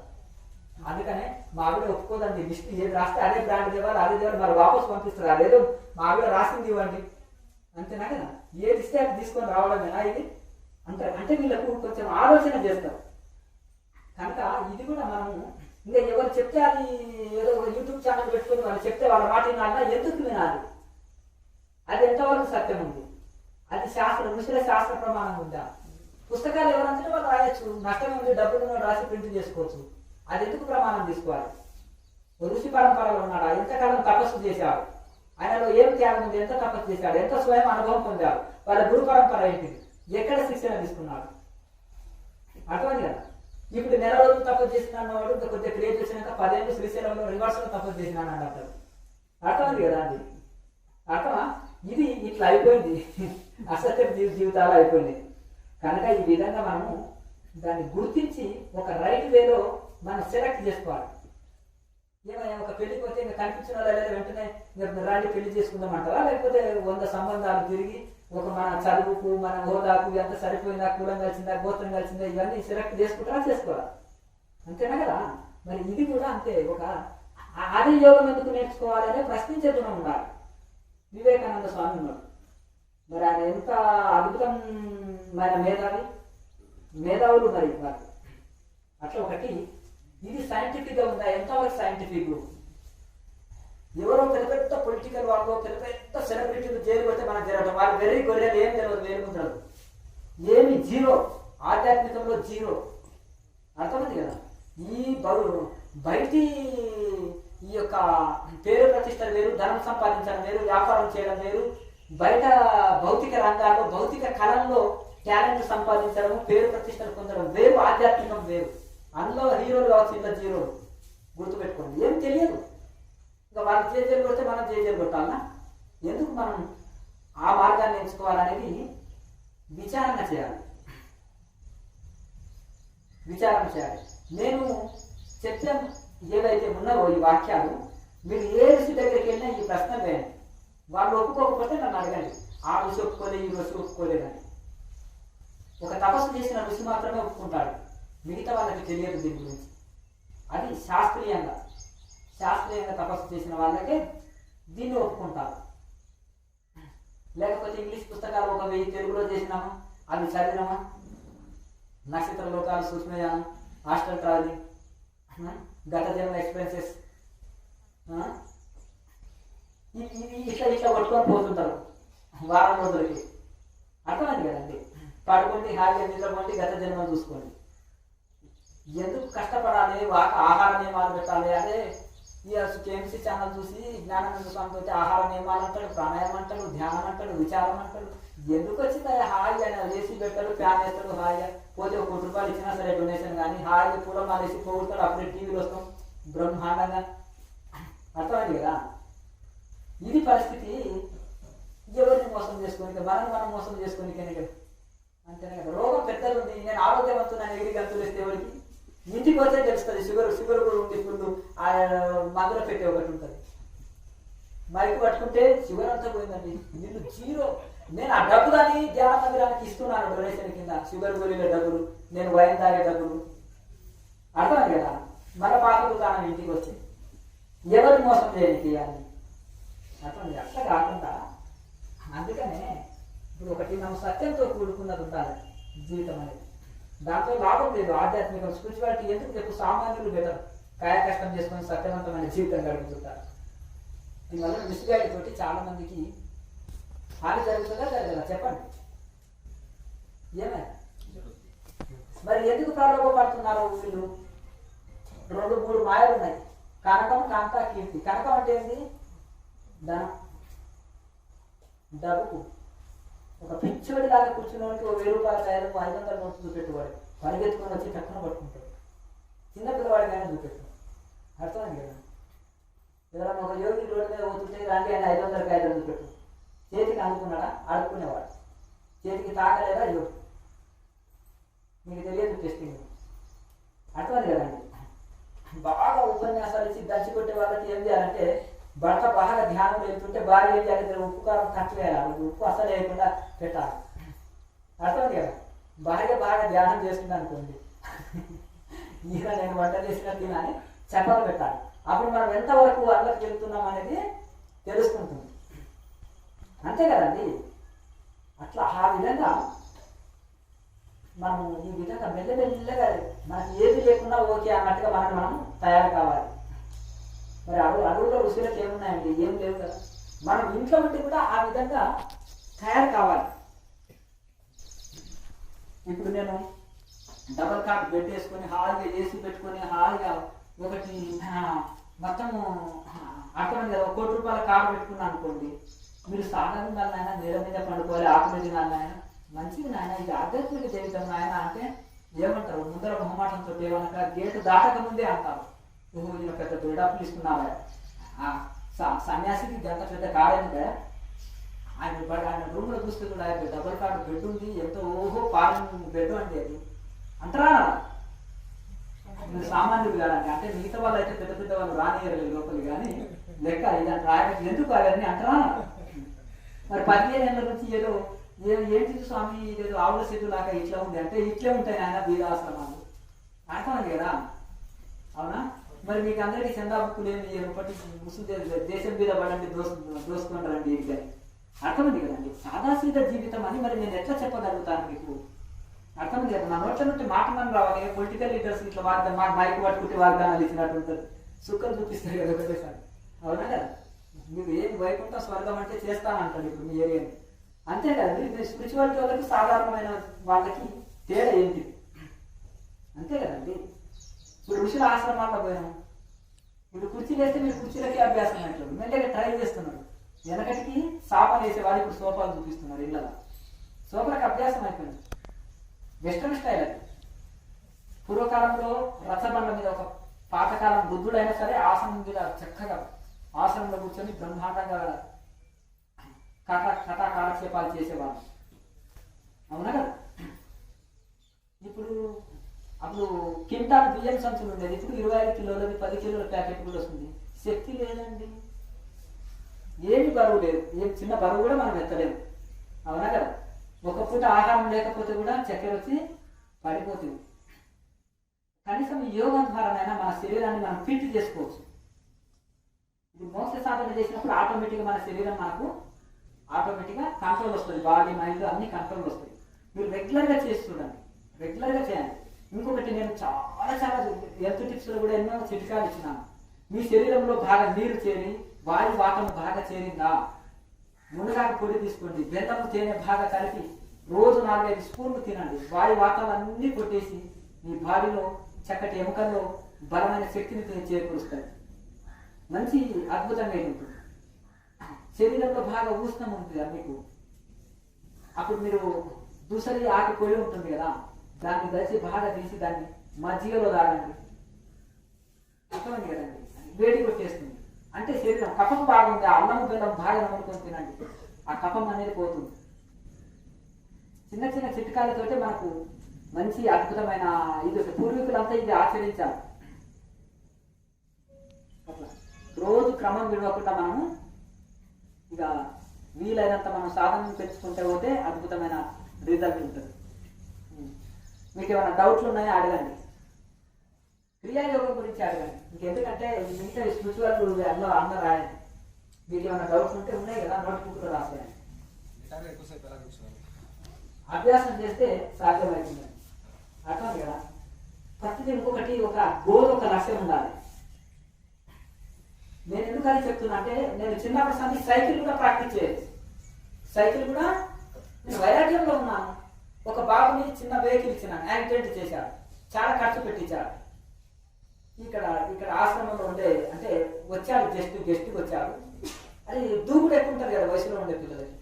[SPEAKER 2] అందుకనే మా ఆవిడ ఒప్పుకోదండి, లిస్ట్ ఏది రాస్తే అదే బ్రాండ్ ఇవ్వాలి, అదే ఇవ్వాలి, మరి వాపసు పంపిస్తారు. అదేదో మా ఆవిడ రాసింది ఇవ్వండి అంతేనా కదా, ఏది ఇస్తే అది తీసుకొని రావడమేనా ఇది అంటారు. అంటే వీళ్ళకు కొంచెం ఆలోచన చేస్తారు. కనుక ఇది కూడా మనము ఇంకా ఎవరు చెప్తే అది ఏదో యూట్యూబ్ ఛానల్ పెట్టుకొని వాళ్ళు చెప్తే వాళ్ళ మాట వినాలన్నా ఎందుకు వినాలి, అది ఎంతవరకు సత్యం ఉంది, అది ఋషుల శాస్త్ర ప్రమాణం ఉందా. పుస్తకాలు ఎవరంటే వాళ్ళు రాయొచ్చు, నష్టం ఉంది, డబ్బులు రాసి ప్రింట్ చేసుకోవచ్చు, అది ఎందుకు ప్రమాణం తీసుకోవాలి. ఋషి పరంపరలో ఉన్నాడు, ఎంతకాలం తపస్సు చేశాడు, ఆయనలో ఏం త్యాగం ఉంది, ఎంత తపస్సు చేశాడు, ఎంత స్వయం అనుభవం పొందాడు, వాళ్ళ గురు పరంపర ఏంటిది, ఎక్కడ శిక్షణ తీసుకున్నాడు, అటువంటి కదా. ఇప్పుడు నెల రోజులు తపస్సు చేసినాడు వాడు ఇంకా కొద్దిగా క్రియేట్ చేసినాక 10 ఏళ్ళు శ్రీశైలంలో రివర్స్లో తపస్సు చేసినాడు అని అంటారు. అర్థమైంది కదా, అది అర్థమా. ఇది ఇట్లా అయిపోయింది, అసత్య జీవితాలు అయిపోయింది. కనుక ఈ విధంగా మనము దాన్ని గుర్తించి ఒక రైట్ వేలో మనం సెలెక్ట్ చేసుకోవాలి. ఏమైనా ఒక పెళ్లికి పోతే ఇంకా కనిపించిన వాళ్ళు వెంటనే రాండి పెళ్లి చేసుకుందామంటారా, లేకపోతే 100 సంబంధాలు తిరిగి ఒక మన చదువుకు, మన హోదాకు ఎంత సరిపోయిందా, కులం కలిసిందా, గోత్రం కలిసిందా, ఇవన్నీ సెలెక్ట్ చేసుకుంటారా, చేసుకోవాలి, అంతేనా కదా. మరి ఇది కూడా అంతే. ఒక ఆది యోగం ఎందుకు నేర్చుకోవాలి అనే ప్రశ్నించే గుణం ఉండాలి. వివేకానంద స్వామి ఉన్నాడు, మరి ఆయన ఎంత అద్భుతమైన మేధావులు మరి వారు. అట్లా ఒకటి ఇది సైంటిఫిక్గా ఉందా, ఎంతవరకు సైంటిఫిక్. ఎవరో పెద్ద పెద్ద పొలిటికల్ వాళ్ళు, పెద్ద పెద్ద సెలబ్రిటీలు జైలు పెడితే మనకు జరగడం, వాళ్ళు వెరీ గొర్రెలు, ఏం తెలియదు, వేరుముద్రలు ఏమి, జీరో, ఆధ్యాత్మికంలో జీరో. అర్థమైంది కదా. ఈ బయటి ఈ యొక్క పేరు ప్రతిష్టలు వేరు, ధనం సంపాదించడం వేరు, వ్యాపారం చేయడం వేరు, బయట భౌతిక రంగాల్లో, భౌతిక కళల్లో టాలెంట్ సంపాదించడం, పేరు ప్రతిష్టలు పొందడం వేరు, ఆధ్యాత్మికం వేరు. అందులో హీరోలు కావచ్చు, ఇలా జీరోలు. గుర్తుపెట్టుకోండి, ఏం తెలియదు. ఇంకా వాళ్ళు జేజేలు కొడితే మనం జేజేలు కొట్టాలన్నా, ఎందుకు మనం ఆ మార్గాన్ని ఎంచుకోవాలనేది విచారణ చేయాలి. నేను చెప్పిన ఏవైతే ఉన్నావో ఈ వాక్యాలు, మీరు ఏ ఋషి దగ్గరికి వెళ్ళినా ఈ ప్రశ్న వేయండి. వాళ్ళు ఒప్పుకోకపోతే నన్ను అడగండి, ఆ ఋషి ఒప్పుకోలేదు, ఈ ఋషి ఒప్పుకోలేదని. ఒక తపస్సు చేసిన ఋషి మాత్రమే ఒప్పుకుంటాడు, మిగతా వాళ్ళకి తెలియదు దీని గురించి. అది శాస్త్రీయంగా తపస్సు చేసిన వాళ్ళకే దీన్ని ఒప్పుకుంటారు. లేకపోతే ఇంగ్లీష్ పుస్తకాలు ఒక 1000 తెలుగులో చేసినామా, అవి చదివినామా, నక్షత్ర లోకాలు, సూక్ష్మయానం, హాస్టల్ ట్రావెలింగ్, గత జన్మ ఎక్స్పెన్సెస్, ఇట్లా పట్టుకొని పోతుంటారు వారం రోజులకి. అర్థమైంది కదండి. పడుకోండి, హాయిగా నిద్రపోండి, గత జన్మ చూసుకోండి. ఎందుకు కష్టపడాలి, ఆహార నియమాలు పెట్టాలి. అదే ఈ కేఎంసీ ఛానల్ చూసి జ్ఞానానంద స్వామి తోటి ఆహార నియమాలు అంటాడు, ప్రాణాయామం అంటాడు, ధ్యానం అంటాడు, విచారం అంటాడు. ఎందుకు వచ్చింది హాయిగా ఏసీ పెట్టాడు, ఫ్యాన్ వేస్తాడు, హాయిగా పోతే ఒక ₹1 ఇచ్చినా సరే డొనేషన్ కానీ హాయిగా కూడా మా వేసి పోగుతాడు. అప్పుడే టీవీలో వస్తాం బ్రహ్మాండంగా. అర్థమైంది కదా. ఇది పరిస్థితి. ఎవరిని మోసం చేసుకొని మనం మోసం చేసుకొని కదా, అంతేనే కదా. రోగం పెద్దది ఉంది, నేను ఆరోగ్యవంతున్నా ఎగిరి గంతులు వేస్తే ఎవరికి ఇంటికి వచ్చే తెలుస్తుంది. షుగర్ కూడా ఉంది. ఇప్పుడు మందులో పెట్టే ఒకటి ఉంటుంది, మైకు పట్టుకుంటే షుగర్ అంతా పోయిందండి, వీళ్ళు జీరో. నేను ఆ డబ్బు కానీ ధ్యాన మందిరానికి ఇస్తున్నాను డొనేషన్ కింద, షుగర్ గోళీల డబ్బులు, నేను వైన్ తాగే డబ్బులు. అర్థమైంది కదా. మన పాత దుకాణం ఇంటికి వచ్చి ఎవరిని మోసం చేయడానికి అని అర్థమైంది. అట్లా కాకుండా అందుకనే ఇప్పుడు ఒకటి మనం సత్యంతో కూడుకున్నది ఉండాలి జీవితం అనేది. దాంతో లాభం లేదు. ఆధ్యాత్మిక స్పిరిచువాలిటీ ఎందుకు చెప్పు, సామాన్యులు బెటర్ కాయ కష్టం చేసుకొని సత్యవంతమైన జీవితం గడుపుతుంటారు. దీనివల్ల మిస్గైడ్ తోటి చాలా మందికి హాని జరుగుతుందా జరగదా చెప్పండి. ఏమైనా మరి ఎందుకు ప్రలోభపడుతున్నారు వీళ్ళు? 2-3 మాయలు ఉన్నాయి. కనకం, కాంత, కీర్తి. కనకం అంటే ఏంటి? ధనం, డబ్బుకు. ఒక పిచ్చోడి లాగా కూర్చున్న వాడికి ₹1000 తయారు 500 నోట్లు చూపెట్టువాడు పరిగెత్తుకొని వచ్చి టక్కున పట్టుకుంటాడు. చిన్న పిల్లవాడికైనా చూపెట్టు. అర్థమైంది కదా. ఎవరైనా ఒక యోగి రోడ్డు మీద పోతుంటే రాండి ఆయన 500 కాయలు చూపెట్టు. చేతికి అందుకున్నాడా? అడుక్కునేవాడు. చేతికి తాకలేదా? యోగి. మీకు తెలియదు టెస్టింగ్. అర్థమైంది కదండి. బాగా ఉపన్యాసాలు ఇచ్చి దంచికొట్టే వాళ్ళకి ఏం చేయాలంటే, భర్త బాగా ధ్యానం వెళ్తుంటే భార్య ఏం చేయాలి? ఉప్పు కారం తక్కువ వేయాలి, ఉప్పు అసలు వేయకుండా పెట్టాలి. అర్థమైంది కదా. భార్య బాగా ధ్యానం చేస్తుంది అనుకోండి, ఈయన నేను వంట చేసిన తినని చెప్పలు పెట్టాలి. అప్పుడు మనం ఎంతవరకు అందరికి వెళ్తున్నాం అనేది తెలుసుకుంటుంది. అంతే కదండి. అట్లా ఆ విధంగా మనం ఈ విధంగా మెల్లమెల్లగా మనకి ఏది లేకున్నా ఓకే అన్నట్టుగా మనం తయారు కావాలి. మరి అడవుల్లో ఋషులకు ఏమున్నాయండి? ఏం లేవు కదా. మనం ఇంట్లో ఉండి కూడా ఆ విధంగా తయారు కావాలి. ఇప్పుడు నేను డబల్ కాట్ బెడ్ వేసుకొని హాయిగా ఏసీ పెట్టుకొని హాయిగా ఒకటి మొత్తం అర్థమైంది కదా. ₹1,00,00,000 కారు పెట్టుకున్నాను అనుకోండి, మీరు సాధారణ నాయన నేల మీద పండుకోవాలి, ఆకులు తినాలి నాయన, మంచిది నాయన, ఇది ఆధ్యాత్మిక జీవితం నాయన అంటే ఏమంటారు? ముందర మొహమాటంతో ఏమనక గేటు దాటక ముందే అంటారు, ఓహో ఈయన పెద్ద బిల్డప్లు ఇస్తున్నావా, సన్యాసికి గంట పెద్ద కాలేదు. ఆయన రూమ్లో చూస్తే కూడా డబుల్ కాట్ బెడ్ ఉంది, ఎంతో ఓహో ఫారెన్ బెడ్ అండి అది అంటారా? మీరు సామాన్యులు కాదండి. అంటే మిగతా వాళ్ళు అయితే పెద్ద పెద్ద వాళ్ళు రానియరు లోపలి, కానీ లెక్క ఇదంటే రాయడానికి ఎందుకు అవన్నీ అంటారా? మరి 15 ఏళ్ళ నుంచి ఏదో ఏంటి స్వామి ఇదేదో ఆవుల సెట్టు లాగా ఇట్లా ఉంది అంటే ఇట్లే ఉంటాయి ఆయన బీరాశ్రమాలు. అర్థమైంది కదా. అవునా? మరి మీకు అందరికీ చందా బుక్కులు ఏమి ఒకటి ముస్లిం దేశం మీద పడండి దోసుకొని రండి ఇది అర్థమైంది కదండి. సాదాసీద జీవితం అని మరి నేను ఎట్లా చెప్పగలుగుతాను మీకు? అర్థమైంది కదా. నా నోట్ల నుండి మాటమని రావాలి. పొలిటికల్ లీడర్స్ ఇట్లా మైక్ పట్టుకుంటే వాగ్దానాలు ఇచ్చినట్టు ఉంటుంది, సుఖం చూపిస్తారు కదా ఒకటేసారి. అవునా కదా. మీరు ఏం వైకుంఠ స్వర్గం అంటే చేస్తానంటారు ఇప్పుడు మీ ఏరియాని. అంతే కదండి. మీరు స్పిరిచువాలిటీ వాళ్ళకి సాధారణమైన వాళ్ళకి తేడా ఏంటి? అంతే కదండి. ఇప్పుడు ఋషుల ఆశ్రమాల్లో పోయినాం, ఇప్పుడు కుర్చీలు వేస్తే మీరు కుర్చీలకి అభ్యాసం అంటారు, మెల్లగా ట్రై చేస్తున్నారు. వెనకటికి సాపలు వేసేవాళ్ళు ఇప్పుడు సోఫాలు చూపిస్తున్నారు ఇళ్ళ. సోఫాలకు అభ్యాసం అయిపోయింది, వెస్టర్న్ స్టైల్ అది. పూర్వకాలంలో రచ్చబండ మీద ఒక పాతకాలం బుద్ధుడైనా సరే ఆసనం మీద చక్కగా ఆసనంలో కూర్చొని బ్రహ్మాండంగా కథా కాలక్షేపాలు చేసేవాళ్ళు. అవునా కదా. ఇప్పుడు అప్పుడు కింటాలు బియ్యం సంచులు ఉండేది, ఇప్పుడు 25 కిలోలది 10 కిలోల ప్యాకెట్ కూడా వస్తుంది. శక్తి లేదండి, ఏమి బరువు లేదు, ఏం చిన్న బరువు కూడా మనం ఎత్తలేము. అవునా కదా. ఒక పూట ఆహారం లేకపోతే కూడా చక్కెర వచ్చి పడిపోతుంది. కనీసం ఈ యోగం ద్వారానైనా మన శరీరాన్ని మనం ఫిట్ చేసుకోవచ్చు. ఇది మోక్ష సాధన చేసినప్పుడు ఆటోమేటిక్గా మన శరీరం మనకు ఆటోమేటిక్గా కంట్రోల్ వస్తుంది, బాడీ మైండ్ అన్ని కంట్రోల్ వస్తాయి. మీరు రెగ్యులర్గా చేసి చూడండి, రెగ్యులర్గా చేయండి. ఇంకొకటి నేను చాలా హెల్త్ టిప్స్లో కూడా ఎన్నో చిట్కాలు ఇచ్చినాను. మీ శరీరంలో బాగా నీరు చేరి వాయు వాతం బాగా చేరిందా, మునగాకు పొడి తీసుకోండి, బెల్లము తేనె బాగా కలిపి రోజు 4-5 స్పూన్లు తినండి. వాయు వాతాలన్నీ కొట్టేసి మీ బాడీలో చక్కటి ఎముకల్లో బలమైన శక్తిని చేకూరుస్తాయి. మంచి అద్భుతంగా ఉంటుంది. శరీరంలో బాగా ఉష్ణం ఉంటుంది మీకు. అప్పుడు మీరు దూసరి ఆకు పొడి ఉంటుంది కదా, దాన్ని దయచి బాగా తీసి దాన్ని మజ్జిగలో తాగండి. అర్థమైంది కదండి, వేడి కొట్టేస్తుంది. అంటే శరీరం కఫం బాగుంది, అన్నం బెల్లం బాగా నమ్ముకొని తినండి, ఆ కఫం అనేది పోతుంది. చిన్న చిన్న చిట్కాలతోటే మనకు మంచి అద్భుతమైన ఇది పూర్వీకులంతా ఇది ఆచరించారు. అట్లా రోజు క్రమం విడవకుండా మనము ఇక వీలైనంత మనం సాధన పెంచుకుంటే పోతే అద్భుతమైన రిజల్ట్ ఉంటుంది. మీకు ఏమైనా డౌట్లు ఉన్నాయో అడగండి. క్రియాయోగం గురించి అడగండి. ఇంకెందుకంటే మిగతా స్పిరిచువల్ అందరూ రాయండి. మీకు ఏమైనా డౌట్స్ ఉంటే ఉన్నాయి కదా, నోట్బుక్లో రాసేయండి. అభ్యాసం చేస్తే సాధ్యమవుతుంది. అర్థం కదా. ప్రతిదీ ఇంకొకటి ఒక గోల్, ఒక లక్ష్యం ఉండాలి. నేను ఎందుకని చెప్తున్నా అంటే, నేను చిన్నప్పటి సంది సైకిల్ కూడా ప్రాక్టీస్ చేయలేదు. సైకిల్ కూడా నేను వైరాగ్యంలో ఉన్నాను. ఒక బాబుని చిన్న వెహికల్ ఇచ్చినాను, యాక్సిడెంట్ చేశాడు, చాలా ఖర్చు పెట్టించాడు. ఇక్కడ ఆశ్రమంలో ఉండే అంటే వచ్చాడు, గెస్ట్ వచ్చాడు. అది దూకుడు ఎక్కువ ఉంటుంది కదా వయసులో ఉండే పిల్లలకి.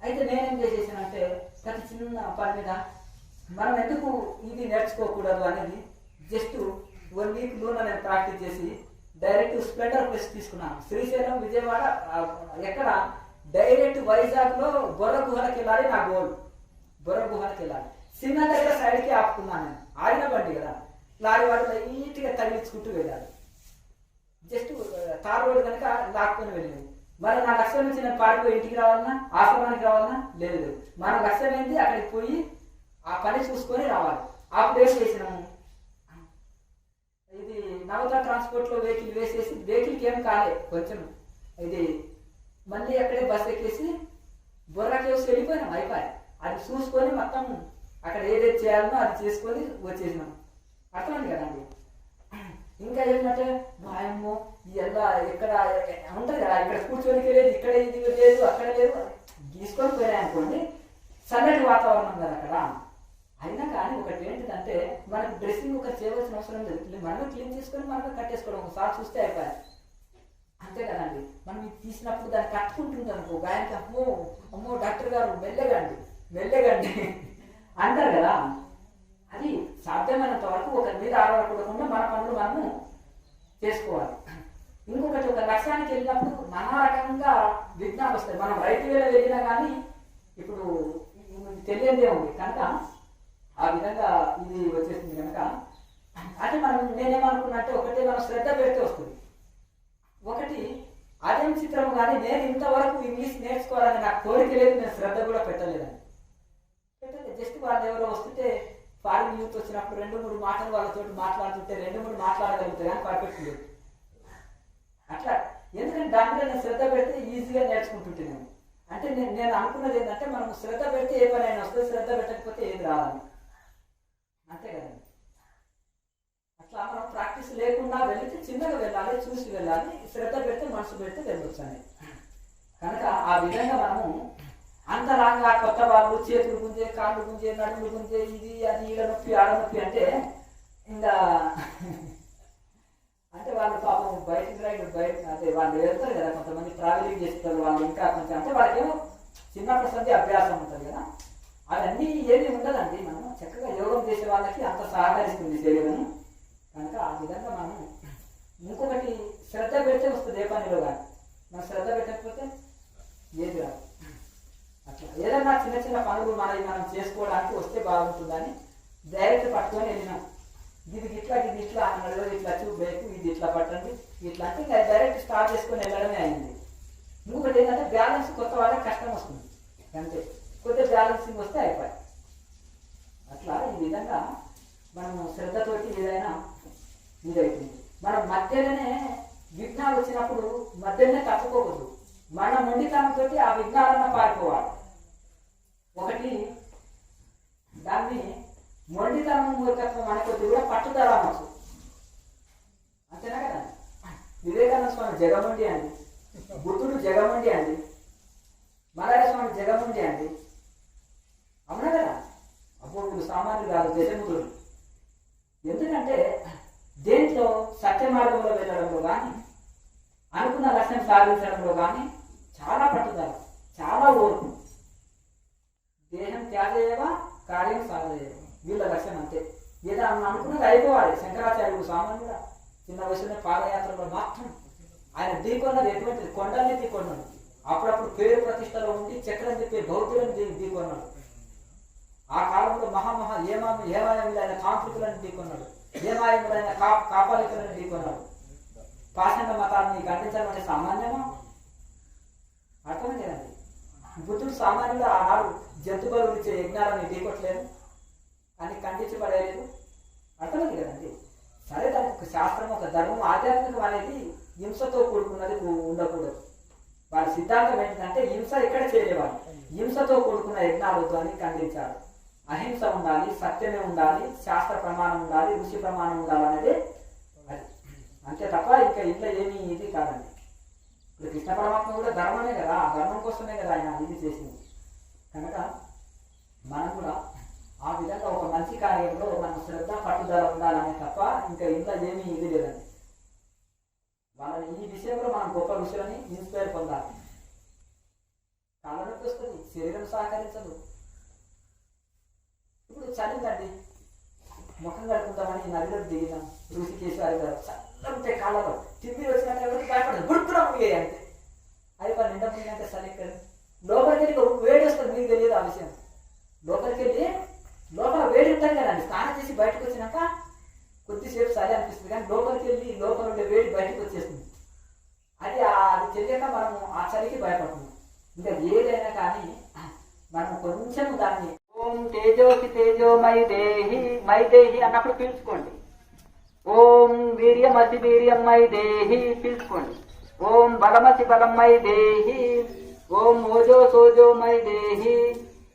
[SPEAKER 2] అయితే నేనేం చేసేసానంటే, ప్రతి చిన్న పని మీద మనం ఎందుకు ఇది నేర్చుకోకూడదు అనేది జస్ట్ 1 వీక్లో నేను ప్రాక్టీస్ చేసి డైరెక్ట్ స్ప్లెండర్ ప్లస్ తీసుకున్నాను. శ్రీశైలం, విజయవాడ, ఎక్కడ డైరెక్ట్ వైజాగ్లో బొర్ర గుహలకు వెళ్ళాలి నా గోల్. బొర్ర గుహలకు వెళ్ళాలి. చిన్న దగ్గర సైడ్కి ఆపుకున్నాను నేను. ఆడిన బండి కదా, లారీ వాడు లైట్గా తగిలించుకుంటూ వెళ్ళాలి. జస్ట్ తార్ రోడ్డు కనుక లాక్కొని వెళ్ళింది. మరి నా లక్ష్యం నుంచి నేను పాడిపోయి ఇంటికి రావాలన్నా, ఆశ్రమానికి రావాలన్నా లేదు. మన లక్ష్యం ఏంటి, అక్కడికి పోయి ఆ పని చూసుకొని రావాలి. అప్పుడు ఏం చేసినాము, ఇది నవత ట్రాన్స్పోర్ట్లో వెహికల్ వేసేసి, వెహికల్కి ఏం కాలే కొంచెం, ఇది మళ్ళీ అక్కడే బస్ ఎక్కేసి బొర్రాకి వేసి వెళ్ళిపోయినాం. అయిపోయి అది చూసుకొని మొత్తం అక్కడ ఏదైతే చేయాలనో అది చేసుకొని వచ్చేసినాం. అర్థమైంది కదండి. ఇంకా ఏంటంటే భయము ఎలా ఎక్కడ ఉంటుంది కదా, ఇక్కడ కూర్చోనికి లేదు, ఇక్కడ ఇది లేదు, అక్కడ లేదు, గీసుకొని పోయాయి అనుకోండి. చల్లటి వాతావరణం కదా అక్కడ. అయినా కానీ ఒకటి ఏంటిదంటే, మనకు డ్రెస్సింగ్ ఒక చేయవలసిన అవసరం లేదు. మనమే క్లీన్ చేసుకొని మనమే కట్టేసుకోవడం, ఒకసారి చూస్తే అయిపోయాయి. అంతే కదండి. మనం ఇది తీసినప్పుడు దాన్ని కట్టుకుంటుంది అనుకో, గాయానికి అమ్మో అమ్మో డాక్టర్ గారు మెల్లగండి అంటారు కదా. అది సాధ్యమైనంత వరకు ఒకరి మీద ఆధారపడకుండా మన పనులు మనము చేసుకోవాలి. ఇంకొకటి, ఒక లక్ష్యానికి వెళ్ళినప్పుడు నానా రకంగా విఘ్నాలు వస్తాయి. మనం రైతు వేళ వెళ్ళినా కానీ ఇప్పుడు తెలియదే ఉంది కనుక ఆ విధంగా ఇది వచ్చేసింది కనుక, అంటే నేనేమనుకున్నట్టే, ఒకటి మనం శ్రద్ధ పెడితే వస్తుంది. ఒకటి అదేం చిత్రం కానీ, నేను ఇంతవరకు ఇంగ్లీష్ నేర్చుకోవాలని నాకు కోరిక లేదు, నేను శ్రద్ధ కూడా పెట్టలేదు. జస్ట్ వాళ్ళు ఎవరో వస్తుంటే, ఫారిన్ యూత్ వచ్చినప్పుడు 2-3 మాటలు వాళ్ళతో మాట్లాడుతుంటే 2-3 మాట్లాడగలుగుతాయి కానీ పర్ఫెక్ట్ లేదు. అట్లా ఎందుకంటే దాని మీద నేను శ్రద్ధ పెడితే ఈజీగా నేర్చుకుంటుంటున్నాను. అంటే నేను అనుకున్నది ఏంటంటే, మనం శ్రద్ధ పెడితే ఏ పని అయినా వస్తుంది, శ్రద్ధ పెట్టకపోతే ఏది రావాలి. అంతే కదండి. అట్లా మనం ప్రాక్టీస్ లేకుండా వెళితే చిన్నగా వెళ్ళాలి, చూసి వెళ్ళాలి. శ్రద్ధ పెడితే, మనసు పెడితే వెళ్ళొచ్చు అనేది. కనుక ఆ విధంగా మనము అంతలాగా కొత్త వాళ్ళు చేతులు గుంజే, కాళ్ళు గుంజే, నడుములు గుంజే, ఇది అది ఈడ నొప్పి ఆడ నొప్పి అంటే ఇంకా అంటే వాళ్ళు పాపం బయట అదే వాళ్ళు వెళ్తారు కదా, కొంతమంది ట్రావెలింగ్ చేస్తారు వాళ్ళు, ఇంకా కొంచెం అంటే వాళ్ళకేమో చిన్నప్పటి నుంచి అభ్యాసం ఉంటుంది కదా, అవన్నీ ఏమీ ఉండదండి. మనం చక్కగా యోగం చేసే వాళ్ళకి అంత సహకరిస్తుంది శరీరం. కనుక ఆ విధంగా మనం ఇంకొకటి శ్రద్ధ పెడితే వస్తుంది ఏ పనిలో కానీ. మనం శ్రద్ధ పెట్టకపోతే ఏది రాదు. అట్లా ఏదన్నా చిన్న చిన్న పనులు మనం చేసుకోవడానికి వస్తే బాగుంటుందని డైరెక్ట్ పట్టుకొని వెళ్ళినాం. ఇది ఇట్లా అన్నాడు, ఇట్లా చూపేకు, ఇది ఇట్లా పట్టండి, ఇట్లా అంటే ఇంకా డైరెక్ట్ స్టార్ట్ చేసుకొని వెళ్ళడమే అయింది. ఇంకొకటి ఏంటంటే బ్యాలెన్స్ కొత్త వాళ్ళకి కష్టం వస్తుంది అంతే. కొద్దిగా బ్యాలెన్సింగ్ వస్తే అయిపోయి. అట్లా ఈ విధంగా మనము శ్రద్ధతోటి ఏదైనా ఇదవుతుంది. మనం మధ్యలోనే విఘ్నాలు వచ్చినప్పుడు మధ్యలోనే తప్పుకోకూడదు. మన మొండితనంతో ఆ విఘ్నాలను పారిపోవాలి. ఒకటి దాన్ని మొండితనం మూర్ఖత్వం అనే కొద్ది కూడా పట్టుదల అనొచ్చు. అంతేనా కదా. వివేకానంద స్వామి జగముండి అండి, బుద్ధుడు జగముండి అండి, మలయ స్వామి జగముండి అండి. అవునా కదా. అప్పుడు సామాన్యులు కాదు, దశముఖుడు. ఎందుకంటే దేంట్లో సత్య మార్గంలో వెళ్ళడంలో కానీ అనుకున్న లక్ష్యం సాధించడంలో కానీ చాలా పట్టుదల, చాలా ఓర్పు. దేహం త్యాగేయవా కార్యం సాధేయవా, వీళ్ళ లక్ష్యం అంతే. ఏదో అనుకున్నది అయిపోవాలి. శంకరాచార్యుడు సామాన్యుడా చిన్న వయసులో పాదయాత్రలో మాత్రం ఆయన ఢీకొన్నది ఎటువంటి కొండల్ని ఢీకొన్నాడు. అప్పుడప్పుడు పేరు ప్రతిష్టలో ఉండి చక్రం తిప్పే బౌద్ధులను ఢీకొన్నాడు. ఆ కాలంలో ఏమాయములైన తాంత్రికులను ఢీకొన్నాడు. ఏమాయములైన కాపాలికులను ఢీకొన్నాడు. పాషండ మతాన్ని ఖండించడం అంటే సామాన్యమా? అర్థమే కదండి. బుద్ధుడు సామాన్యుడు ఆనాడు జంతువులు ఇచ్చే యజ్ఞాలని ఢీకొట్టలేదు, కానీ ఖండించబడలేదు. అర్థమే కదండి. సరే, దానికి ఒక శాస్త్రం, ఒక ధర్మం, ఆధ్యాత్మికం అనేది హింసతో కూడుకున్నది ఉండకూడదు. వాళ్ళ సిద్ధాంతం ఏంటంటే హింస ఎక్కడ చేయలేవాలి, హింసతో కూడుకున్న యజ్ఞాలు వద్దు అని ఖండించారు. అహింస ఉండాలి, సత్యమే ఉండాలి, శాస్త్ర ప్రమాణం ఉండాలి, ఋషి ప్రమాణం ఉండాలి అనేది అది. అంతే తప్ప ఇంకా ఇంట్లో ఏమీ ఇది కాదండి. ఇప్పుడు కృష్ణ పరమాత్మ కూడా ధర్మమే కదా, ఆ ధర్మం కోసమే కదా ఆయన ఇది చేసింది. కనుక మనం కూడా ఆ విధంగా ఒక మంచి కార్యంలో మనం శ్రద్ధ పట్టుదల ఉండాలనే తప్ప ఇంకా ఇంట్లో ఏమీ ఇది లేదండి. వాళ్ళని ఈ విషయంలో మనం గొప్ప విషయాన్ని ఇన్స్పైర్ పొందాలి. కాళ్ళనొప్పి వస్తుంది, శరీరం సహకరించదు. ఇప్పుడు చలిందండి, ముఖం కడుకుంటామని నదిలో దిగినాం, ఋషికేశ్వరి గారు చల్లంటే కాళ్ళలో తిమ్మిడి వచ్చినట్టు ఎవరికి భయపడదు, గుర్తున్నా పోయాయి అంతే. అది వాళ్ళు నిండా పోయినాక చలి ఎక్కడ లోపలికి వెళ్ళి వేడి వస్తుంది, మీకు తెలియదు ఆ విషయం. లోపలికి వెళ్ళి లోపల వేడి ఉంటుంది కదండి, స్నానం చేసి బయటకు వచ్చినాక కొద్దిసేపు చలి అనిపిస్తుంది, కానీ లోపలికి వెళ్ళి లోపల ఉండే వేడి బయటకు వచ్చేస్తుంది. అది తెలియక మనం ఆ చలికి భయపడుతున్నాం. ఇంకా ఏదైనా కానీ మనం కొంచెం దాన్ని ఓం తేజోకి తేజోమై దేహి మై దేహి అన్నప్పుడు పీల్చుకోండి. ఓం వీర్యమతి వీర్యమై దేహి పీల్చుకోండి. ఓం బలమతి బలమై దేహి. ఓం ఓజో సోజోమై దేహి.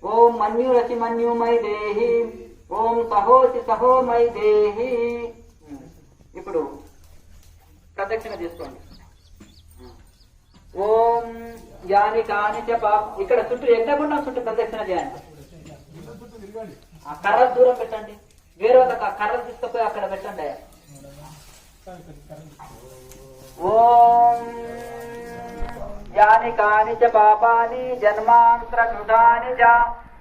[SPEAKER 2] ఓం మన్యురసి మన్యుమై దేహి. ఓం సహోసి సహోమై దేహి. ఇప్పుడు ప్రదక్షిణ చేసుకోండి. ఓం యాని కాని ఇక్కడ చుట్టూ ఎక్కకుండా చుట్టూ ప్రదక్షిణ చేయండి. ఆ కర్ర దూరం పెట్టండి, వేరే వాళ్ళకి ఆ కర్ర తీసుకుపోయి అక్కడ పెట్టండి. ఓం యాని కాని చ పాపాని జన్మాంతర కృతాని చ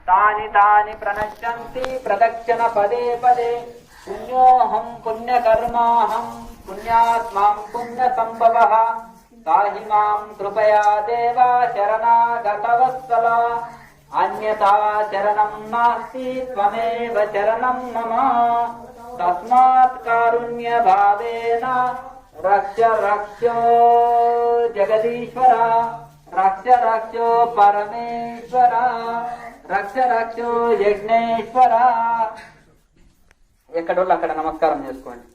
[SPEAKER 2] తాని తాని ప్రణశ్యంతి ప్రదక్షిణ పదే పదే. పుణ్యోహం పుణ్యకర్మాహం పుణ్యాత్మాం పుణ్య సంభవః తాహి మాం కృపయా దేవా శరణాగతవత్సల. అన్యథా శరణం నాస్తి త్వమేవ శరణం మమ. తస్మాత్ కారుణ్య భావేన రక్ష రక్షో జగదీశ్వర. రక్ష రక్షో పరమేశ్వర. రక్ష రక్షో యజ్ఞేశ్వర. ఎక్కడోళ్ళు అక్కడ నమస్కారం చేసుకోండి.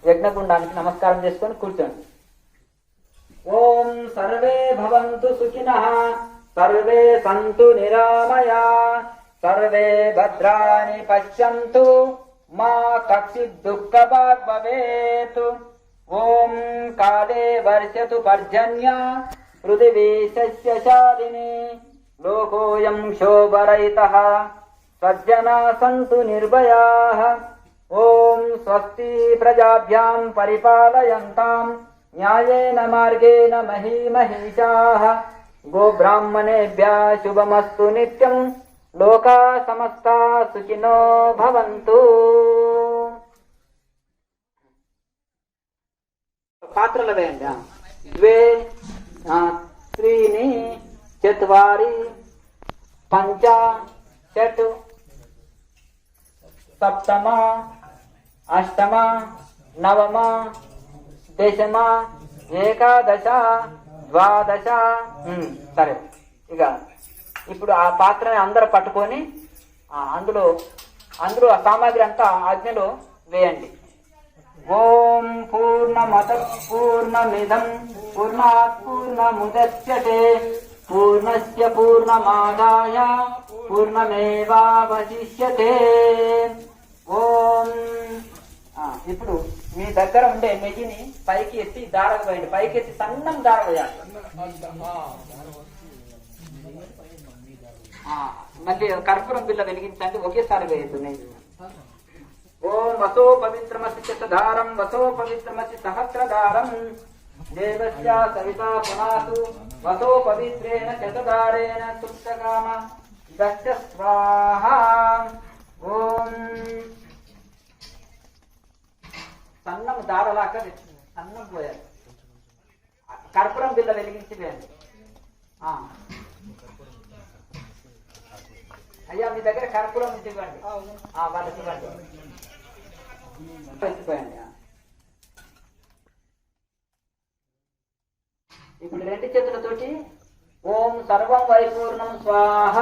[SPEAKER 2] యజ్ఞగుండానికి నమస్కారం చేసుకొని కూర్చోండి. ఓం సర్వే భవంతు సుఖినః సర్వే సంతు నిరామయా సర్వే భద్రాని పశ్యంతు మా కచ్చిత్ దుఃఖభాగ్ భవేత్. ఓం కాలే వర్షతు పర్జన్య పృథివీ సస్యశాలిని లోకోయం శోభరహితః సజ్జనా సంతు నిర్భయాః. ఓం స్వస్తి ప్రజాభ్యాం పరిపాలయంతాం న్యాయేన మార్గేణ మహీమహీషాః. గోబ్రాహ్మణేభ్యः శుభమస్తు నిత్యం. లోకా సమస్తా సుఖినో భవంతు. పాత్రలు వేయండి. 2 3 4 5 6 సప్తమ అష్టమ నవమ దశమ ఏకాదశ ద్వాదశ. సరే, ఇక ఇప్పుడు ఆ పాత్రని అందరూ పట్టుకొని అందులో ఆ సామాగ్రి అంతా అగ్నిలో వేయండి. ఓం పూర్ణమద పూర్ణమిదం పూర్ణాత్ పూర్ణముదచ్యతే పూర్ణస్య పూర్ణమాదాయ పూర్ణమేవావశిష్యతే. ఓం ఇప్పుడు మీ దగ్గర ఉండే నెయ్యిని పైకి ఎత్తి దారకు వేయండి. పైకి ఎత్తి సన్నం దార వేయాలి. మళ్ళీ కర్పూరం బిల్ల వెలిగించండి. ఒకేసారి వేయద్దు నెయ్యి. ఓం వసో పవిత్రమసి శతధారం వసో పవిత్రమసి సహస్రధారం దేవస్య సవితా పునాతు వసో పవిత్రేణ శతధారేణ సుప్తకామ దక్ష స్వాహా. ఓం సన్నం దారలాక సన్నం పోయాలి. కర్పూరం బిల్ల వెలిగించి వేయండి. అయ్యా మీ దగ్గర కర్పూరం ఉంటే ఇవ్వండి, వాళ్ళకి ఇవ్వండి. వచ్చిపోయండి. ఇప్పుడు రెండు చేతులతోటి ఓం సర్వం వైపూర్ణం స్వాహ,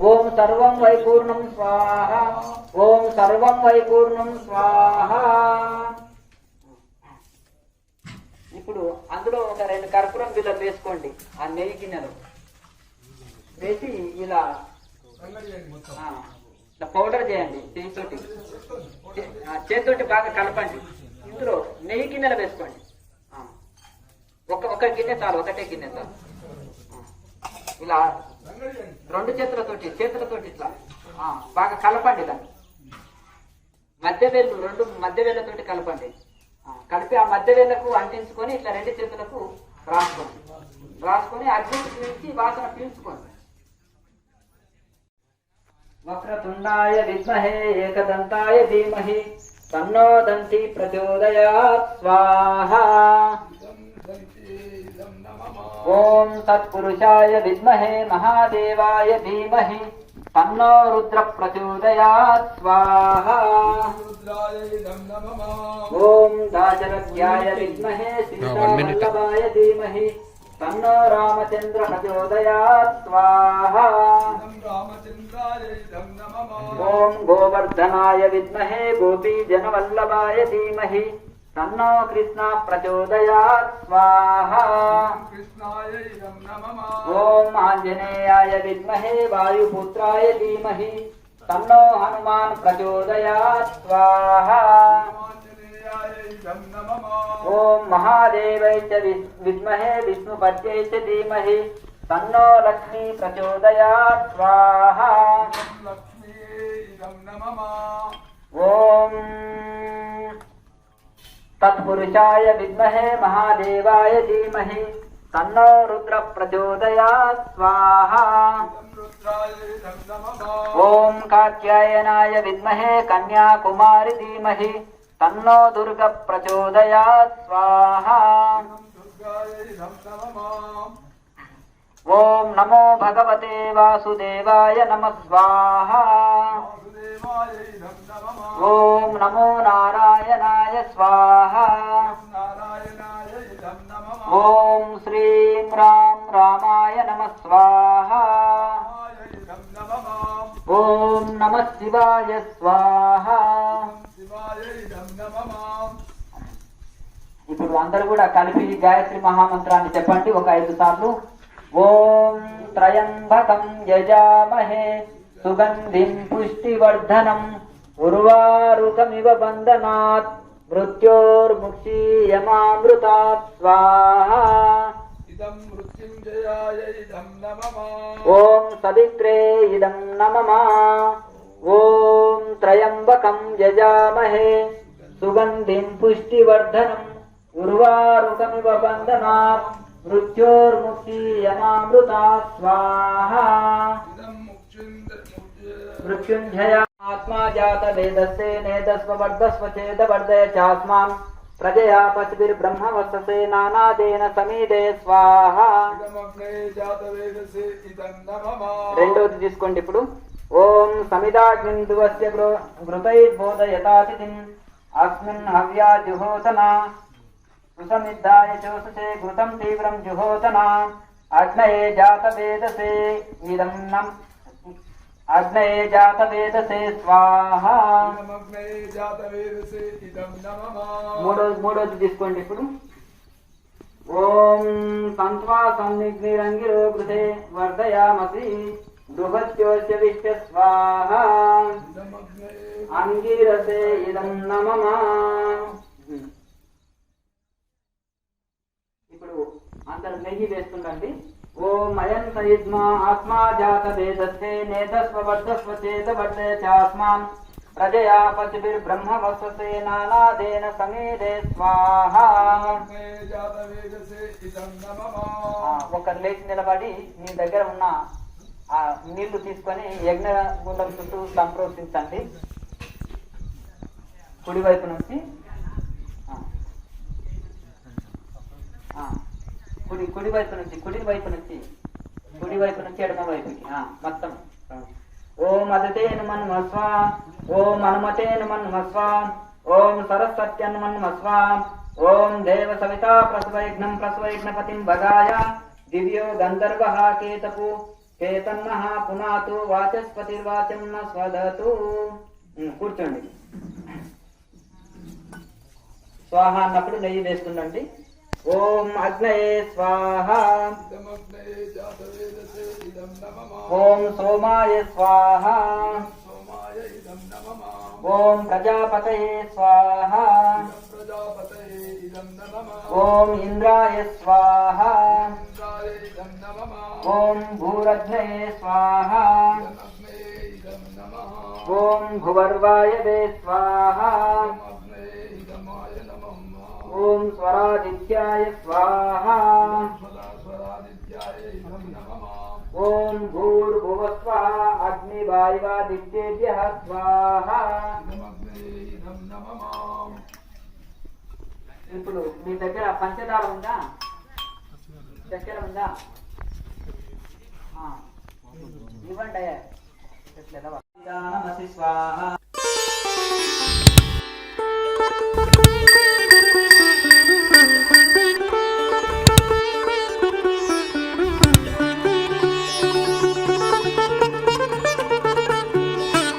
[SPEAKER 2] ఓం సర్వం వైపూర్ణం స్వాహ, ఓం సర్వం వైపూర్ణం స్వాహ. ఇప్పుడు అందులో ఒక 2 కర్పూరం బిళ్ళలు వేసుకోండి. ఆ నెయ్యి గిన్నెలో వేసి ఇలా పౌడర్ చేయండి. చేతితోటి బాగా కలపండి. ఇందులో నెయ్యి గిన్నెలు వేసుకోండి. ఒక గిన్నె చాలు, ఒకటే గిన్నె చాలు. ఇలా 2 చేతులతోటి ఇట్లా బాగా కలపండి. దాన్ని రెండు మధ్య వేళ్ళతోటి కలపండి. కలిపి ఆ మధ్య వేళ్ళకు అంటించుకొని ఇట్లా 2 చేతులకు రాసుకొని అగ్ని పీల్చి వాసన పీల్చుకోండి. వక్రతుండాయ విద్మహే ఏకదంతాయ ధీమహి తన్నో దంతి ప్రచోదయాత్ స్వాహా. ఓం తత్పురుషాయ విద్మహే మహాదేవాయ ధీమహి తన్నో రుద్ర ప్రచోదయాత్ స్వాహా. ఓం దాశరథ్యాయ విద్మహే సీతావల్లభాయ ధీమహి తన్నో రామచంద్ర ప్రచోదయాత్ స్వాహా. ఓం గోవర్ధనాయ విద్మహే గోపీజనవల్లభాయ ధీమహి తన్నో కృష్ణ ప్రచోదయాత్ స్వాహా. ఓం ఆంజనేయాయ విద్మహే వాయుపుత్రాయ ధీమహి తన్నో హనుమాన్ ప్రచోదయాత్ స్వాహా. ఓం మహాదేవై చ విద్మహే విష్ణుపత్యై చ ధీమహి తన్నో లక్ష్మీ ప్రచోదయాత్ స్వాహా. ఓం తత్పురుషాయ విద్మహే మహాదేవాయ ధీమహి తన్నో రుద్ర ప్రచోదయాత్ స్వాహా. ఓం కాత్యాయనాయ విద్మహే కన్యాకుమారి ధీమహి తన్నో దుర్గ ప్రచోదయాత్ స్వాహా. ఓం నమో భగవతే వాసుదేవాయ నమః స్వాహా. ఓం నమో నారాయణాయ స్వాహా. ఓం శ్రీం రాం రామాయ నమః స్వాహా. ఓం నమః శివాయ స్వాహా. ఇప్పుడు అందరూ కూడా కలిపి గాయత్రి మహామంత్రాన్ని చెప్పండి ఒక 5 సార్లు. ఓం త్రయంబకం యజామహే సుగంధిం పుష్టివర్ధనం ఉర్వారుకమివ బంధనాత్ మృత్యోర్ముక్షీయమామృతాత్ స్వాహా. ఓం సవిత్రే ఇదం నమః. ఓం త్రయంబకం యజామహే సుగంధిం పుష్టివర్ధనం ఉర్వారుకమివ బంధనాత్ మృత్యోర్ముక్షీయమామృతాత్ స్వాహా. మృత్యుంజయ ఆత్మా జాత వేదస్తే నేదస్వ వర్ధస్వ చేద వర్ధయ చాస్మాన్ ప్రజయా పశుభిర్బ్రహ్మవత్ససే నానాదేన సమీదే స్వాహా. రెండోది తీసుకోండి ఇప్పుడు. ఓం సమిదాగ్నిందువస్య ఘృతైర్బోధయతాతిథిం అస్మిన్ హవ్యా జుహోతన సుసమిద్ధాయ చోససే ఘృతం తీవ్రం జుహోతన అగ్నయే జాత వేదసే ఇదం నం అగ్నయే జాత వేదసే స్వాహా. మూడోది తీసుకోండి ఇప్పుడు. ఓం సంత్వా సన్నిగ్నిరంగిరో ఘృతే వర్ధయామసి బృహత్యోస్య విష్ట స్వాహా. అంగిరసే ఇదం నమః. ఇప్పుడు అందరు నెయ్యి వేస్తుండండి. ఓం అయం సయుజ్మా ఆత్మా జాత వేదస్తే నేతస్వ వర్ధస్వ చేత వర్ధయ చాస్మాన్
[SPEAKER 3] ప్రజయా పశుభిర్బ్రహ్మ వసతే నానాదేన సమేదే స్వాహా. ఒకరు లేచి నిలబడి మీ దగ్గర ఉన్న ఆ నీళ్లు తీసుకొని యజ్ఞ గుండం చుట్టూ సంప్రోక్షించండి. కుడివైపు నుంచి కుడివైపు నుంచి ఎడమ వైపుకి మొత్తం. ఓం అదితేన మన్మస్వ, ఓం అనుమతేన మన్మస్వ, ఓం సరస్వత్యన్ మన్మస్వ, ఓం దేవ సవితా ప్రసవైఘ్నం ప్రసవైఘ్నపతిం భగాయ దివ్యో గంధర్వః కేతపు కేతన్నః పునాతు వాచస్పతిర్వాచం న స్వదతు. కూర్చోండి. స్వాహ అన్నప్పుడు నెయ్యి వేస్తుండండి. ఓం అగ్నయే స్వాహ, ఓం సోమాయ స్వాహ, ఓం ప్రజాపతయే స్వాహ, ఓం ఇంద్రాయ స్వాహ, ఓం భూరగ్నయే స్వాహ, ఓం భువర్వాయవే స్వాహ, ఓం స్వరాదిత్యాయ స్వాహ, ఓం భూర్భువస్వః అగ్నివాయువాదిత్యేభ్యః స్వాహ. ఇప్పుడు మీ దగ్గర పంచదార ఉందా? చక్కెర ఉందా? ఇవ్వండి. స్వాహ